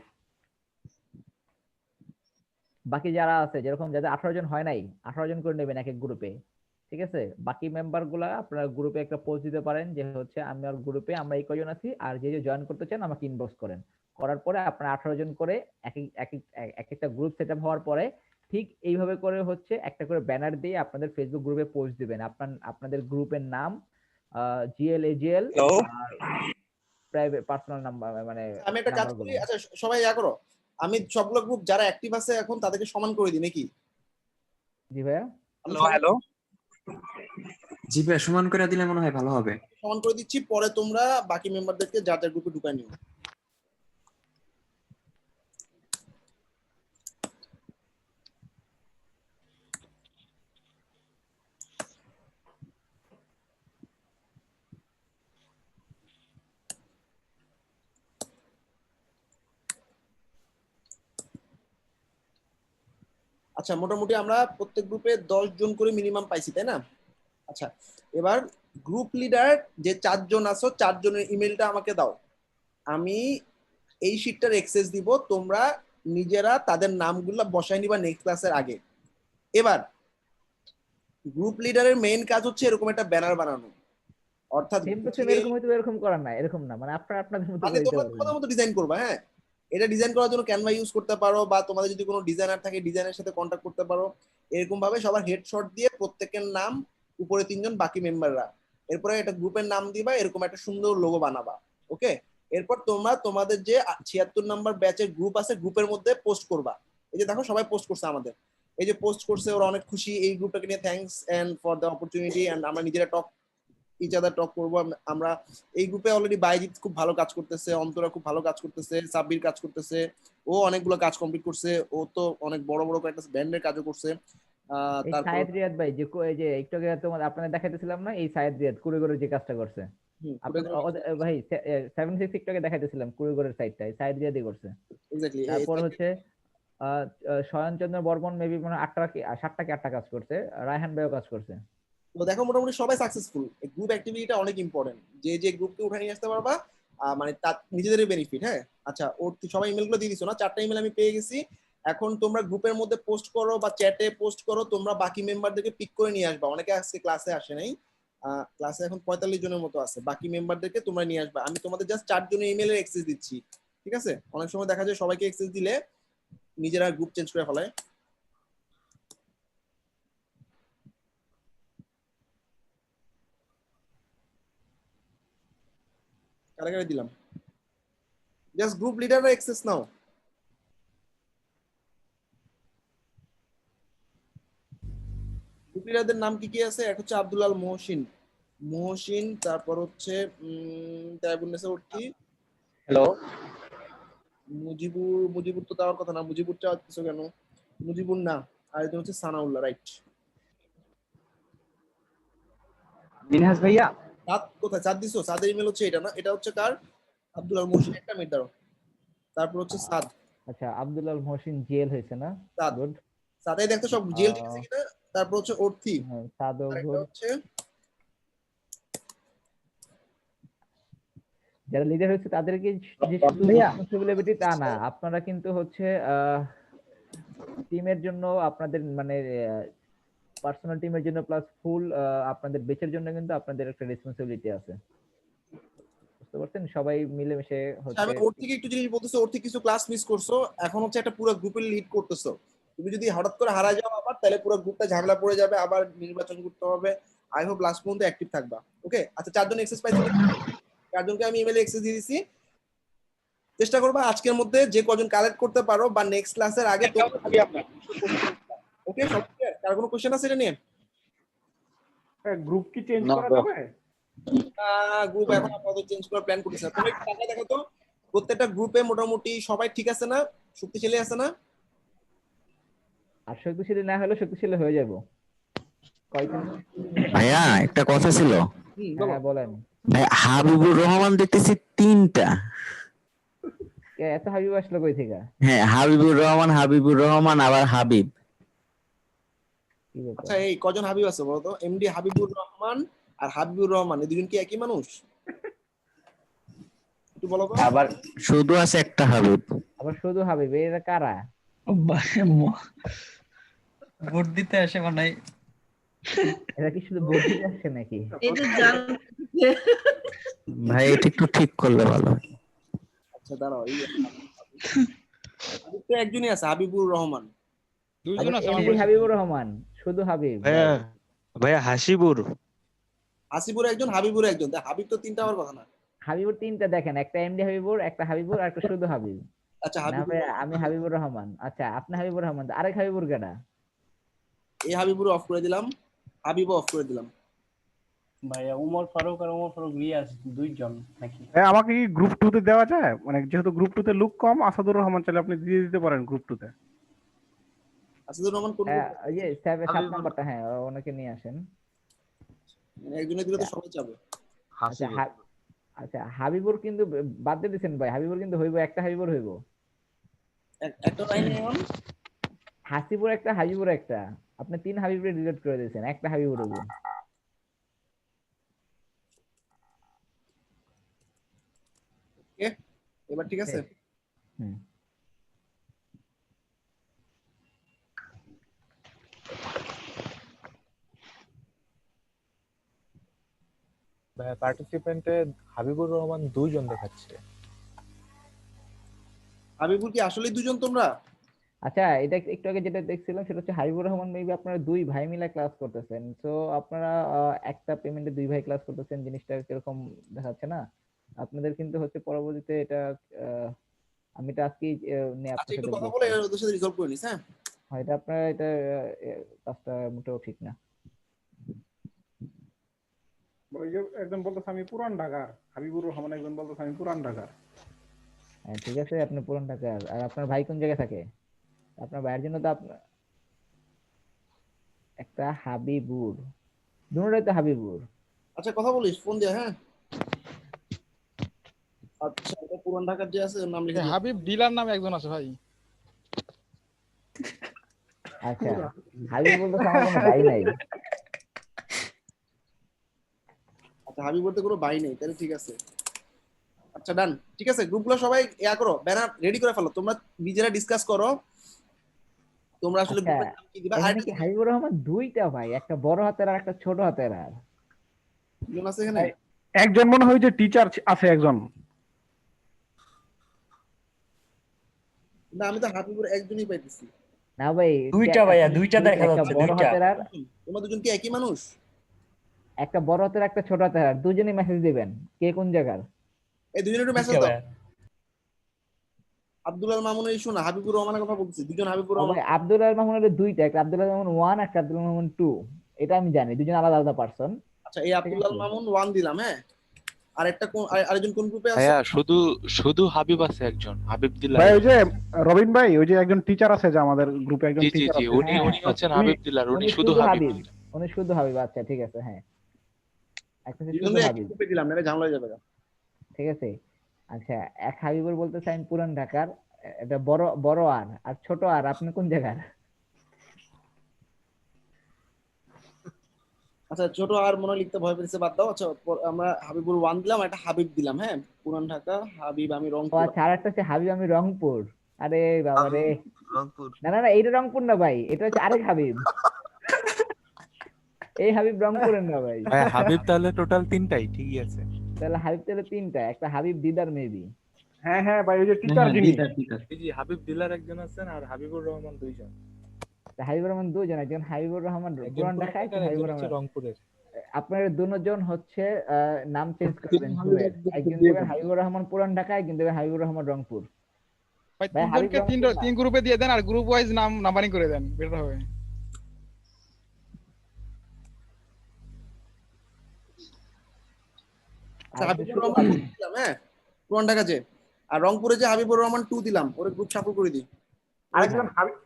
বাকি যারা আছে যেরকম যাদের 18 জন হয় নাই, 18 জন করে নেবেন এক এক গ্রুপে। ঠিক আছে, বাকি মেম্বার গুলা আপনারা গ্রুপে একটা পোস্ট দিতে পারেন যে হচ্ছে আমার গ্রুপে আমরা এই কজন আছি, আর যে যে জয়েন করতে চান আমাকে ইনবক্স করেন। করার পরে আপনারা 18 জন করে এক একটা গ্রুপ সেটআপ হওয়ার পরে ঠিক এইভাবে করে হচ্ছে একটা করে ব্যানার দিয়ে আপনাদের ফেসবুক গ্রুপে পোস্ট দিবেন আপনাদের গ্রুপের নাম, জিএল এজিএল, আর প্রাইভেট পার্সোনাল নাম্বার, মানে আমি একটা কাজ করি, আচ্ছা সবাই ইয়া করো, আমি সবগুলো গ্রুপ যারা অ্যাক্টিভ আছে এখন তাদেরকে সমান করে দিই নাকি? জি ভাইয়া। হ্যালো জি ভাই, সমান করে দিলে মনে হয় ভালো হবে। সমান করে দিচ্ছি, পরে তোমরা বাকি মেম্বারদেরকে যার যার গ্রুপে ঢুকায় নিও। আচ্ছা, মোটামুটি আমরা প্রত্যেক গ্রুপে 10 জন করে মিনিমাম পাইছি, তাই না? আচ্ছা, এবার গ্রুপ লিডার যে 4 জন আছো, 4 জনের ইমেলটা আমাকে দাও। আমি এই শীটটার অ্যাক্সেস দিব, তোমরা নিজেরা তাদের নামগুলো বসাই নিবা নেক্সট ক্লাসের আগে। এবার গ্রুপ লিডারের মেইন কাজ হচ্ছে এরকম একটা ব্যানার বানানো, অর্থাৎ এরকম হয়তো এরকম করার না, এরকম না, মানে আপনাদের মতো করে দিতে পারবেন। তোমাদের মতো ডিজাইন করবা। হ্যাঁ, এটা ডিজাইন করার জন্য ক্যানভা ইউজ করতে পারো, বা তোমাদের যদি কোনো ডিজাইনার থাকে ডিজাইনের সাথে কন্ট্যাক্ট করতে পারো। এরকম ভাবে সবার হেডশট দিয়ে প্রত্যেকের নাম, উপরে 3 জন, বাকি মেম্বাররা, এরপরে একটা গ্রুপের নাম দিবা, এরকম একটা সুন্দর লোগো বানাবা। ওকে, এরপর তোমরা তোমাদের যে 76 নাম্বার ব্যাচের গ্রুপ আছে গ্রুপের মধ্যে পোস্ট করবা। এই যে দেখো সবাই পোস্ট করছে, আমাদের এই যে পোস্ট করছে, ওরা অনেক খুশি এই গ্রুপটাকে নিয়ে, thanks and for the opportunity, and আমরা নিজেরা ইচ আদার টক করবো। আমরা এই গ্রুপে অলরেডি বাইজিৎ খুব ভালো কাজ করতেছে, অন্তরা খুব ভালো কাজ করতেছে, সাব্বির কাজ করতেছে, ও অনেকগুলো কাজ কমপ্লিট করছে, ও তো অনেক বড় বড় কয়েকটা ব্যান্ডের কাজও করছে। তারপর সায়েদ রিয়াদ ভাই যে এই যে একটু আগে তোমাদের আপনাদের দেখাইতেছিলাম না, এই সায়েদ রিয়াদ কুড়িগড়ের যে কাজটা করছে ভাই, 76 একটু আগে দেখাইতেছিলাম কুড়িগড়ের সাইডটা সায়েদ রিয়াদই করছে। তারপর হচ্ছে শয়নচন্দ্র বর্মন মেবি মানে 7টা কি 8টা কাজ করছে, রায়হান ভাইও কাজ করছে। তো দেখো মোটামুটি সবাই সাকসেসফুল। এই গ্রুপ অ্যাক্টিভিটিটা অনেক ইম্পর্টেন্ট, যে গ্রুপকে উঠে নিয়ে আসতে পারবা মানে তার নিজেদেরই বেনিফিট। হ্যাঁ, আচ্ছা, ওর সবাই ইমেলগুলো দিয়ে দিছো না? 4টা ইমেল আমি পেয়ে গেছি। এখন তোমরা গ্রুপের মধ্যে পোস্ট করো বা চ্যাটে পোস্ট করো, তোমরা বাকি মেম্বারদেরকে পিক করে নিয়ে আসবা। অনেকে আজকে ক্লাসে আসে নাই, ক্লাসে এখন 45 জনের মতো আছে। বাকি মেম্বারদেরকে তোমরা নিয়ে আসবা। আমি তোমাদের জাস্ট 4 জনের ইমেলের অ্যাক্সেস দিচ্ছি, ঠিক আছে? অনেক সময় দেখা যায় সবাইকে অ্যাক্সেস দিলে নিজেরা গ্রুপ চেঞ্জ করে ফেলায়। কারাগারে দিলাম, জাস্ট গ্রুপ লিডাররা অ্যাক্সেস নাও। গ্রুপ লিডারদের নাম কি কি আছে? এক হচ্ছে আব্দুল্লাল মহসিন, তারপর হচ্ছে তাইবুন্নেসা উর্তি, হ্যালো, মুজিবুর তো দেওয়ার কথা না, মুজিবুর চাওয়া কিছু কেন? মুজিবুর না, আর এটা হচ্ছে সানাউল্লাহ, রাইট? মিনহাজ ভাইয়া সাদ কোথায়? সাদ দিছো? সাদের ইমেল হচ্ছে এটা না? এটা হচ্ছে কার? আব্দুল্লাল মহসিন। একটা মিনিট দাঁড়াও, তারপর হচ্ছে সাদ। আচ্ছা, আব্দুল্লাল মহসিন জেল হয়েছে না? গুড। সাদাই দেখতে সব জেল ঠিক আছে কিনা? তারপর হচ্ছে অর্থি, সাদও গুড। হচ্ছে যারা লিডার হচ্ছে তাদেরকে যে শুধু রেসপন্সিবিলিটি তা না, আপনারা কিন্তু হচ্ছে টিমের জন্য আপনাদের মানে পার্সোনাল টিমের জন্য প্লাস ফুল আপনাদের বেচের জন্য কিন্তু আপনাদের একটা রেসপন্সিবিলিটি আছে, বুঝতে পারছেন? সবাই মিলেমিশে হচ্ছে। আমি ওর থেকে একটু জিনিস বলতেছি, ওর থেকে কিছু ক্লাস মিস করছো, এখন হচ্ছে একটা পুরো গ্রুপের লিড করতেছো। তুমি যদি হঠাৎ করে হারা যাও আবার, তাহলে পুরো গ্রুপটা ঝামেলা পড়ে যাবে, আবার নির্বাচন করতে হবে। আই হোপ লাস্ট পর্যন্ত অ্যাক্টিভ থাকবা। ওকে, আচ্ছা, 4 জন অ্যাক্সেস পাইছো? 4 জনকে আমি ইমেলে অ্যাক্সেস দিয়ে দিছি। চেষ্টা করবা আজকের মধ্যে যে কজন কালেক্ট করতে পারো বা নেক্সট ক্লাসের আগে তোমরা ভাবি আমরা। ওকে সব ক্লিয়ার? কার কোনো কোশ্চেন আছে এটা নিয়ে? গ্রুপ কি চেঞ্জ না, করা bro. যাবে? গ্রুপ এখন আপাতত চেঞ্জ করার প্ল্যান করতেছে। তুমি একটু টাকা দেখো তো প্রত্যেকটা গ্রুপে মোটামুটি সবাই ঠিক আছে না, শক্তিশালী আছে না? আর শক্তিশালী না হলে শক্তিশালী হয়ে যাবো কয়দিন। ভাইয়া একটা কথা ছিল। হ্যাঁ বলেন। ভাই হাবিবুর রহমান দেখতেছি 3টা। এত হাবিব আসলো কই থেকে? হ্যাঁ হাবিবুর রহমান আবার হাবিব। আচ্ছা এই কজন হাবিব আছে বলো তো? এমডি হাবিবুর রহমান আর হাবিবুর রহমান এই দুজন কি একই মানুষ? একটু বলো তো। আবার শুধু আছে একটা হাবিব। আবার শুধু হাবিব, এরা কারা? ভোট দিতে আসে মানে এরা কি শুধু ভোট দিতে আসে নাকি? এটা জান ভাই এটা একটু ঠিক করলে ভালো হয়। আচ্ছা দাঁড়াও, এই হাবিব তো একজনই আছে, হাবিবুর রহমান। দুইজন আছে এমডি হাবিবুর রহমান, শুধু হাবিব। ভাইয়া হাসিবুর একজন, হাবিবুর একজন। তা হাবিব তো 3টা হওয়ার কথা না? হাবিবুর 3টা দেখেন, একটা এমডি হাবিবুর, একটা হাবিবুর আর একটা শুধু হাবিব। আচ্ছা না হাবিবুর ভাই, আমি হাবিবুর রহমান। আচ্ছা আপনি হাবিবুর রহমান, আরেক হাবিবুর কেডা? এই হাবিবুর অফ করে দিলাম, হাবিবও অফ করে দিলাম। ভাইয়া উমর ফারুক আর উমর ফারুক রিয়াজ দুইজন নাকি? আমাকে কি গ্রুপ 2 তে দেওয়া যায়? মানে যেহেতু গ্রুপ 2 তে লুক কম, আসাদুর রহমান চাইলে আপনি দিয়ে দিতে পারেন গ্রুপ 2 তে। আসাদুর রহমান কোন ওই যে 7 নাম্বারটা, হ্যাঁ ওনাকে নিয়ে আসেন। একজনের দিলে তো সবাই যাবে। আচ্ছা হাবিবুর কিন্তু বাদ দিয়ে দিছেন ভাই, হাবিবুর কিন্তু হইব, একটা হাবিবুর হইব। একটা লাইনে এখন হাসিবুর একটা, হাবিবুর একটা। আপনি 3 হাবিবুরে ডিলিট করে দিয়েছেন, একটা হাবিবুর হইব। ওকে এবার ঠিক আছে? হুম। পার্টিসিপেন্টে হাবিবুর রহমান 2 জন দেখাচ্ছে। হাবিবুর কি আসলে 2 জন তোমরা? আচ্ছা এটা একটু আগে যেটা দেখছিলাম সেটা হচ্ছে হাবিবুর রহমান মেবি আপনারা 2 ভাই মিলে ক্লাস করতেছেন। সো আপনারা একটা পেমেন্টে 2 ভাই ক্লাস করতেছেন, জিনিসটা কিরকম দেখাচ্ছে না? আপনাদের কিন্তু হচ্ছে পরবর্তীতে এটা আমি এটা আজকে নিয়ে আপনার একটু সাথে কথা বলে ওদের সাথে রিজলভ করে নিস। হ্যাঁ এটা আপনারা এটা কাজটা মোটেও ঠিক না। ওই যে একজন বলতেছে আমি পুরান ঢাকার, হাবিবুর রহমান একজন বলতেছে আমি পুরান ঢাকার। হ্যাঁ ঠিক আছে, আপনি পুরান ঢাকার। আর আপনার ভাই কোন জায়গায় থাকে? আপনার ভাইয়ের জন্য তো আপনার একটা হাবিবুর, দুটোই তো হাবিবুর। আচ্ছা কথা বলিস ফোন দিয়া। হ্যাঁ আচ্ছা এটা পুরান ঢাকার যে আছে ওর নাম লিখে হাবিব ডিলার নামে একজন আছে ভাই। আচ্ছা হাবিব বলতে আমার কোনো ভাই নাই। আচ্ছা হাবিব বলতে কোনো ভাই নেই, তাহলে ঠিক আছে। আচ্ছা ডান, ঠিক আছে। গ্রুপগুলো সবাই ইয়া করো, ব্যানার রেডি করে ফেলো, তোমরা নিজেরা ডিসকাস করো তোমরা আসলে গ্রুপের নাম কি দিবা। আর কি হাবিবুর রহমান 2টা ভাই, একটা বড় হাতের আর একটা ছোট হাতের। আর জন আছে এখানে? একজন মনে হয় যে টিচার আছে একজন। না আমি তো হাবিবুর একজনই পাইতেছি। না ভাই 2টা ভাইয়া, 2টা দেখা যাচ্ছে, বড় 2টা। হাতের আর তোমরা দুজন কি একই মানুষ? একটা বড় হাতের একটা ছোট হাতের, আর দুজনেই মেসেজ দিবেন কে কোন জায়গার। এই দুজনে একটু মেসেজ দাও। আব্দুল মামুন এই শোনা, হাবিবুর রহমানের কথা বলছি, দুজন হাবিবুর রহমান। ভাই আব্দুল মামুনের 2টা, একটা আব্দুল মামুন 1 একটা আব্দুল মামুন 2, এটা আমি জানি, দুজন আলাদা আলাদা পারসন। আচ্ছা এই আব্দুল মামুন 1 দিলাম। হ্যাঁ আরেকটা কোন আরেকজন কোন গ্রুপে আছে? হ্যাঁ শুধু হাবিব আছে একজন, হাবিব দিলার। ভাই ওই যে রবিন ভাই, ওই যে একজন টিচার আছে যে আমাদের গ্রুপে একজন টিচার আছে। উনি হচ্ছেন হাবিব দিলার, উনি শুধু হাবিব। উনি শুধু হাবিব। আচ্ছা ঠিক আছে। হ্যাঁ একটা শুধু হাবিব গ্রুপে দিলাম, না ঝামেলা হয়ে যাবে। ঠিক আছে। আচ্ছা এক হাবিবুর বলতেছে আমি পুরান ঢাকার, এটা বড় আর ছোট আর আপনি কোন জায়গার? আচ্ছা ছোট আর মনে লিখতে ভয় পেয়েছে, বাদ দাও। আচ্ছা আমরা হাবিবুর 1 দিলাম, একটা হাবিব দিলাম। হ্যাঁ পুরান ঢাকা, হাবিব আমি রংপুর। আচ্ছা আরেকটা হচ্ছে হাবিব আমি রংপুর। আরে বাবা রে, না এইটা রংপুর না ভাই, এটা হচ্ছে আরেক হাবিব। এই হাবিব রংপুরের না ভাই। হাবিব তাহলে টোটাল 3টাই ঠিকই আছে। তাহলে হাবিব তাহলে 3টা, একটা হাবিব দিদার মেবি। হ্যাঁ হ্যাঁ ভাই ওই যে টিচার যিনি, জি হাবিব দিলার একজন আছেন আর হাবিবুর রহমান 2 জন। হাবিবুর রহমান 2 জন, একজন হাবিবুর রহমান পুরান ঢাকায়, হাবিবুর রহমান রংপুরের। আপনার দুজন হচ্ছে নাম চেঞ্জ করবেন গ্রুপের। একজন দেবেন হাবিবুর রহমান পুরান ঢাকা, একজন দেবেন হাবিবুর রহমান রংপুর। ভাই ভাই হাবিব তিনজনকে রহমান না। তিন গ্রুপে দিয়ে দেন আর গ্রুপ ওয়াইজ নাম্বারিং করে দেন, বেটার হবে। হাবিবুর রহমান দিলাম, হ্যাঁ পুরান ঢাকা যে, আর রংপুরে যে হাবিবুর রহমান 2 দিলাম, ওরে গ্রুপ শাফল করে দিই।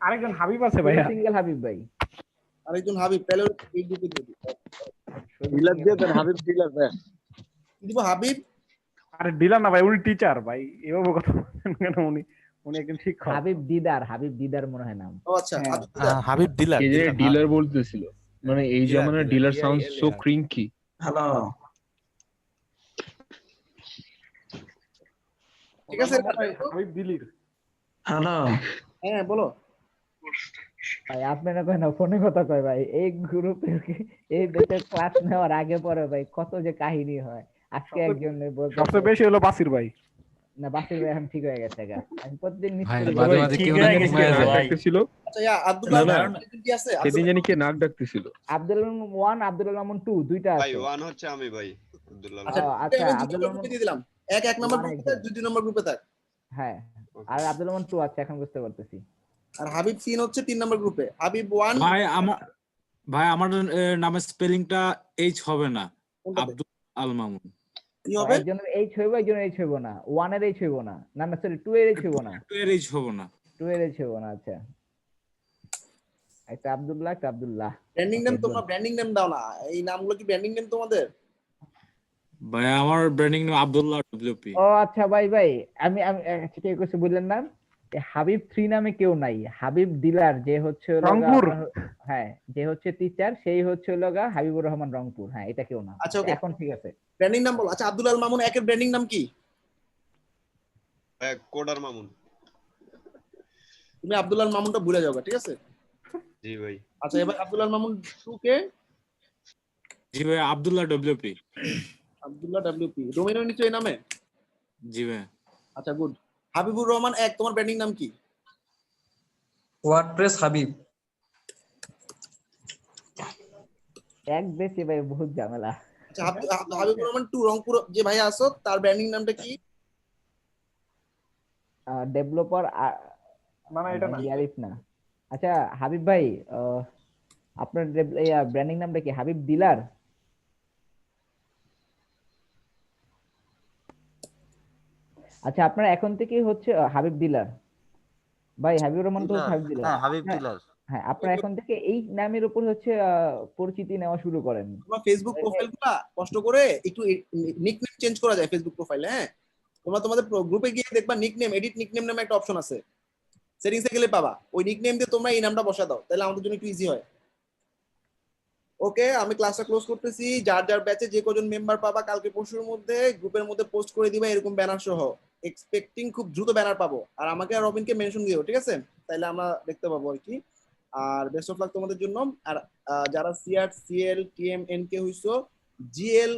আরেকজন হাবিব আছে ভাইয়া, সিঙ্গেল হাবিব ভাই, আরেকজন হাবিব, তাহলে এই গ্রুপে দিয়ে দিই। ডিলার দিয়ে দেন, হাবিব ডিলার ভাই। দিব হাবিব। আরে ডিলার না ভাই, উনি টিচার ভাই, এভাবে কথা বলছেন কেন? উনি একজন শিক্ষক। হাবিব দিদার মনে হয় নাম। ও আচ্ছা, হাবিব ডিলার। এই যে ডিলার বলতেছিল, মানে এই জামানার ডিলার সাউন্ড সো ক্রিঙ্কি। হ্যালো, ঠিক আছে হাবিব দিলির। হ্যালো, হ্যাঁ বলো ভাই। আপনারা কয় না ফোনে কথা কয় ভাই, এই গ্রুপে এই বেতে ক্লাস নেওয়ার আগে পরে ভাই কত যে কাহিনী হয়। আজকে একজন বলতে সবচেয়ে বেশি হলো বাসির ভাই। না, বাসির ভাই এখন ঠিক হয়ে গেছে গা। আমি প্রতিদিন মিস ভাই করি। মাঝে মাঝে কেউ না ঘুমায় যায় ডাকতেছিল। আচ্ছা আব্দুল্লাহ কি আছে? সেদিন জানি কে নাক ডাকতেছিল। আব্দুল 1, আব্দুল রহমান 2 দুইটা আছে। ভাই 1 হচ্ছে আমি ভাই আব্দুল্লাহ। আচ্ছা আব্দুল রহমান দিয়ে দিলাম। এক নম্বর গ্রুপে থাক, 2 নম্বর গ্রুপে থাক। হ্যাঁ, আর আব্দুল রহমান 2 আছে, এখন বুঝতে পারতেছি। আর হাবিব 3 হচ্ছে 3 নম্বর গ্রুপে। হাবিব 1। ভাই আমার নামের স্পেলিংটা এইচ হবে না, আব্দুল আল মামুন। কি হবে? একজনের এইচ হইব, একজনের এইচ হইব না। 1 এর এইচ হইব না, না না সরি 2 এর এইচ হইব না। 2 এর এইচ হবে না। 2 এর এইচ হইব না। আচ্ছা, একটা আব্দুল্লাহ, একটা আব্দুল্লাহ। ব্র্যান্ডিং নেম, তোমরা ব্র্যান্ডিং নেম দাও না। এই নামগুলো কি ব্র্যান্ডিং নেম তোমাদের? ভাই আমার ব্র্যান্ডিং নেম আব্দুল্লাহ ডব্লিউপি। ও আচ্ছা ভাই আমি আচ্ছা কে কইছে বললেন না? হাবিব 3 নামে কেউ নাই। হাবিব ডিলার যে হচ্ছে রংপুর, হ্যাঁ যে হচ্ছে টিচার, সেই হচ্ছে লগা হাবিবুর রহমান রংপুর। হ্যাঁ, এটা কেউ না। আচ্ছা ওকে, এখন ঠিক আছে। ব্র্যান্ডিং নাম বলো। আচ্ছা আব্দুল আল মামুন একের ব্র্যান্ডিং নাম কি? কোডার মামুন। তুমি আব্দুল আল মামুনটা ভুলে যাবে, ঠিক আছে? জি ভাই। আচ্ছা এবার আব্দুল আল মামুন 2 কে? জি ভাই Abdullah WP. Abdullah WP domain নিশ্চয়ই নামে? জি ভাই। আচ্ছা গুড। হাবিবুর রহমান 1, তোমার ব্র্যান্ডিং নাম কি? ওয়ার্ডপ্রেস হাবিব। এক বেশি ভাই, বহুত ঝামেলা। আচ্ছা হাবিবুর রহমান 2 রংপুর যে ভাই আছো, তার ব্র্যান্ডিং নামটা কি? ডেভেলপার না না এটা না, আরিফ না। আচ্ছা হাবিব ভাই, আপনার ব্র্যান্ডিং নামটা কি? হাবিব ডিলার? আচ্ছা আপনার এখন থেকে হচ্ছে হাবিব ডিলার ভাই। হাবিবুর রহমান তো হাবিব ডিলার। হ্যাঁ হাবিব ডিলার। হ্যাঁ, আপনারা এখন থেকে এই নামের উপর হচ্ছে পরিচিতি নেওয়া শুরু করেন। তোমার ফেসবুক প্রোফাইলটা কষ্ট করে একটু নিকনেম চেঞ্জ করা যায় ফেসবুক প্রোফাইলে। হ্যাঁ, তোমরা তোমাদের গ্রুপে গিয়ে দেখবা নিকনেম, এডিট নিকনেম নামে একটা অপশন আছে, সেটিংসে গেলে পাবা। ওই নিকনেম দিয়ে তোমরা এই নামটা বসা দাও, তাহলে আমাদের জন্য একটু ইজি হয়। ওকে, আমি ক্লাসটা ক্লোজ করতেছি। যার যার ব্যাচে যে কজন মেম্বার পাবা কালকে পরশুর মধ্যে গ্রুপের মধ্যে পোস্ট করে দিবা এরকম ব্যানার সহ। এক্সপেক্টিং খুব দ্রুত ব্যানার পাবো, আর আমাকে আর রবিনকে মেনশন দিও, ঠিক আছে? তাইলে আমরা দেখতে পাবো আর কি। আর বেস্ট অফ লাক তোমাদের জন্য। আর যারা সিআর সিএল টিএম এনকে হইছো, জিএল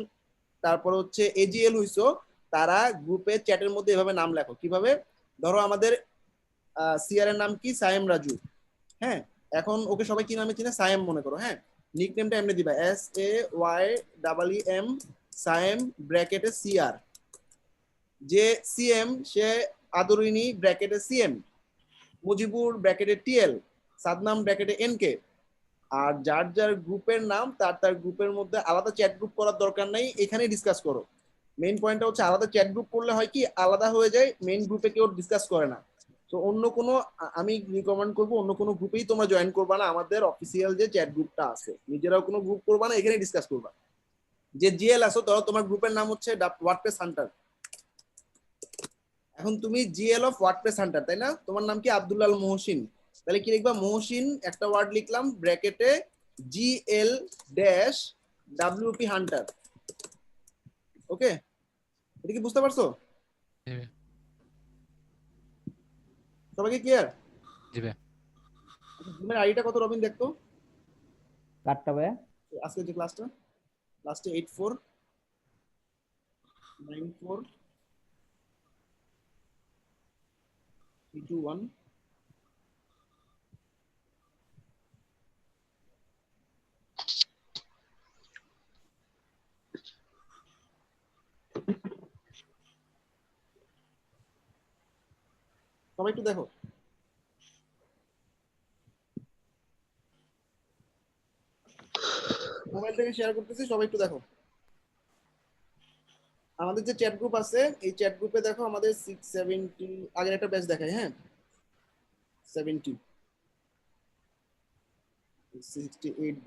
তারপর হচ্ছে এজিএল হইছো, তারা গ্রুপে চ্যাটের মধ্যে এভাবে নাম লেখো। কিভাবে? ধরো আমাদের সিআর এর নাম কি? সায়েম রাজু। হ্যাঁ, এখন ওকে সবাই কি নামে চিনে? সায়েম মনে করো। হ্যাঁ, নিকনেমটা এমনি দিবা SAYEM সায়েম ব্র্যাকেটে সিআর। যে সিএম সে আদরিনী ব্র্যাকেটে সিএম, মুজিবুর ব্র্যাকেটে টিএল, সাদনাম ব্র্যাকেটে এনকে। আর যার যার গ্রুপের নাম তার গ্রুপের মধ্যে আলাদা চ্যাট গ্রুপ করার দরকার নাই, এখানেই ডিসকাস করো। মেইন পয়েন্টটা হচ্ছে আলাদা চ্যাট গ্রুপ করলে হয় কি আলাদা হয়ে যায়, মেইন গ্রুপে কেউ ডিসকাস করে না। তো অন্য কোনো, আমি রিকমেন্ড করবো অন্য কোনো গ্রুপেই তোমরা জয়েন করবা না। আমাদের অফিসিয়াল যে চ্যাট গ্রুপটা আছে, নিজেরাও কোনো গ্রুপ করবা না, এখানে ডিসকাস করবা। যে জিএল আছো, ধরো তোমার গ্রুপের নাম হচ্ছে ওয়ার্ডপ্রেস হান্টার। এখন তুমি জিএল অফ ওয়ার্ডপ্রেস হান্টার, তাই না? তোমার নাম কি? আব্দুল আল মহসিন। তাহলে কি লিখবা? মহসিন একটা ওয়ার্ড লিখলাম ব্র্যাকেটে জিএল ড্যাশ ডাব্লিউপি হান্টার। ওকে, এটা কি বুঝতে পারছো? সবাইকে ক্লিয়ার? জি ভাই। তোমার আইডিটা কত রবিন দেখতো? কাটটা ভাই আজকে যে ক্লাসটা লাস্টে 8494 321 8 সবাই একটু দেখো। মোবাইল থেকে শেয়ার করতেছি, সবাই একটু দেখো। আমাদের যে চ্যাট গ্রুপ আছে এই চ্যাট গ্রুপে দেখো আমাদের 670 আগের একটা ব্যাচ দেখাই, হ্যাঁ 70 68B।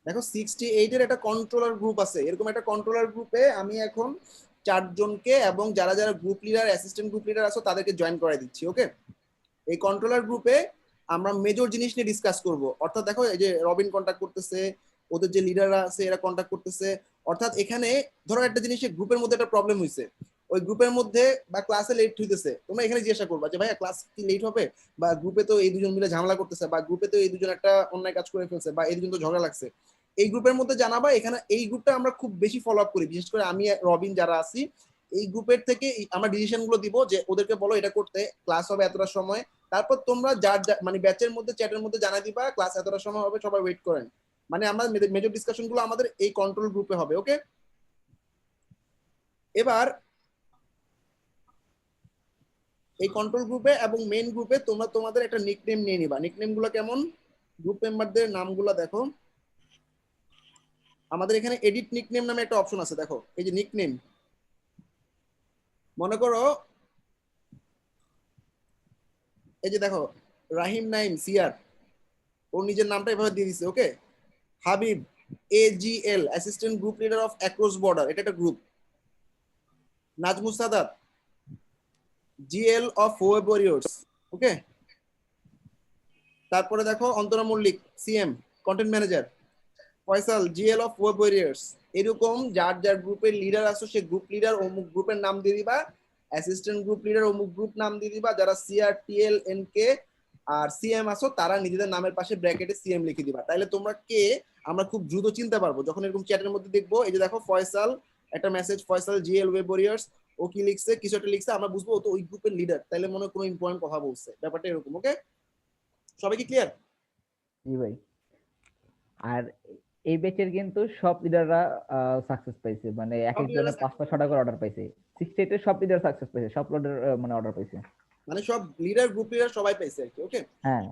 দেখো 68 এর একটা কন্ট্রোলার গ্রুপ আছে, এরকম একটা কন্ট্রোলার গ্রুপে আমি এখন 4 জনকে এবং যারা যারা group leader assistant group leader আছে তাদেরকে জয়েন করাই দিচ্ছি। ওকে, এই কন্ট্রোলার গ্রুপে আমরা মেজর জিনিস নিয়ে ডিসকাস করব। অর্থাৎ দেখো এই যে রবিন কন্টাক্ট করতেছে, ওদের যে লিডাররা আছে এরা কন্টাক্ট করতেছে। অর্থাৎ এখানে ধরো একটা জিনিসের গ্রুপের মধ্যে একটা প্রবলেম হয়েছে, ওই গ্রুপের মধ্যে বা ক্লাসে লেট হইতেছে, তোমরা এখানে জিজ্ঞাসা করবা যে ভাইয়া ক্লাস কি লেট হবে, বা গ্রুপে তো এই দুজন মিলে ঝামেলা করতেছে, বা গ্রুপে তো এই দুজন একটা অন্যায় কাজ করে ফেলছে, বা এই দুজন তো ঝগড়া লাগছে। এই গ্রুপের মধ্যে জানাবা। এখানে এই গ্রুপটা আমরা খুব বেশি ফলো আপ করি, বিশেষ করে আমি রবিন যারা আছি এই গ্রুপের থেকে আমরা ডিসিশন গুলো দিব যে ওদেরকে বলো এটা করতে, ক্লাস হবে এতটা সময়। তারপর তোমরা যার মানে ব্যাচের মধ্যে চ্যাটের মধ্যে জানাই দিবা ক্লাস এতটা সময় হবে, সবাই ওয়েট করেন। মানে আমরা মেজর ডিসকাশন গুলো আমাদের এই কন্ট্রোল গ্রুপে হবে। ওকে, এবার এই কন্ট্রোল গ্রুপে এবং মেইন গ্রুপে তোমরা তোমাদের একটা নিকনেম নিয়ে নিবা। নিকনেম গুলো কেমন, গ্রুপ মেম্বারদের নামগুলো দেখো। আমাদের এখানে এডিট নিকনেম নামে একটা অপশন আছে, দেখো এই যে নিকনেম। মনে করো এই যে দেখো রাহিম নাইম সিয়ার, ওর নিজের নামটা এভাবে দিয়ে দিছে। Okay, Habib AGL assistant group leader of across border, এটা একটা group. Nazmus Sadat GL of web warriors. Okay, তারপরে দেখো Antara Mallick CM content manager. Faisal GL of web warriors. এরকম যার যার গ্রুপের লিডার আছো সে গ্রুপ লিডার অমুক গ্রুপের নাম দিয়ে দিবা, অ্যাসিস্ট্যান্ট গ্রুপ লিডার অমুক গ্রুপ নাম দিয়ে দিবা। যারা CR TL NK আর CM আছো তারা নিজেদের নামের পাশে ব্র্যাকেটে CM লিখে দিবা। তাইলে তোমরা কে আমরা খুব দ্রুত চিনতে পারবো যখন এরকম চ্যাটের মধ্যে দেখবো। এই যে দেখো ফয়সাল একটা message, Faisal GL web warriors, ও কি লিখছে, কিছু একটা লিখছে, আমরা বুঝবো ও তো ওই গ্রুপের লিডার, তাইলে মনে হয় কোনো ইম্পর্টেন্ট কথা বলছে, ব্যাপারটা এরকম। ওকে, সবাই কি ক্লিয়ার? জি ভাই। আর এই ব্যাচের কিন্তু সব লিডাররা সাকসেস পাইছে, মানে এক একজনের 5টা 6টা করে অর্ডার পাইছে। 68 এর সব লিডার সাকসেস পাইছে, সব লিডার মানে অর্ডার পাইছে, মানে সব লিডার গ্রুপ লিডার সবাই পাইছে আর কি। ওকে, হ্যাঁ।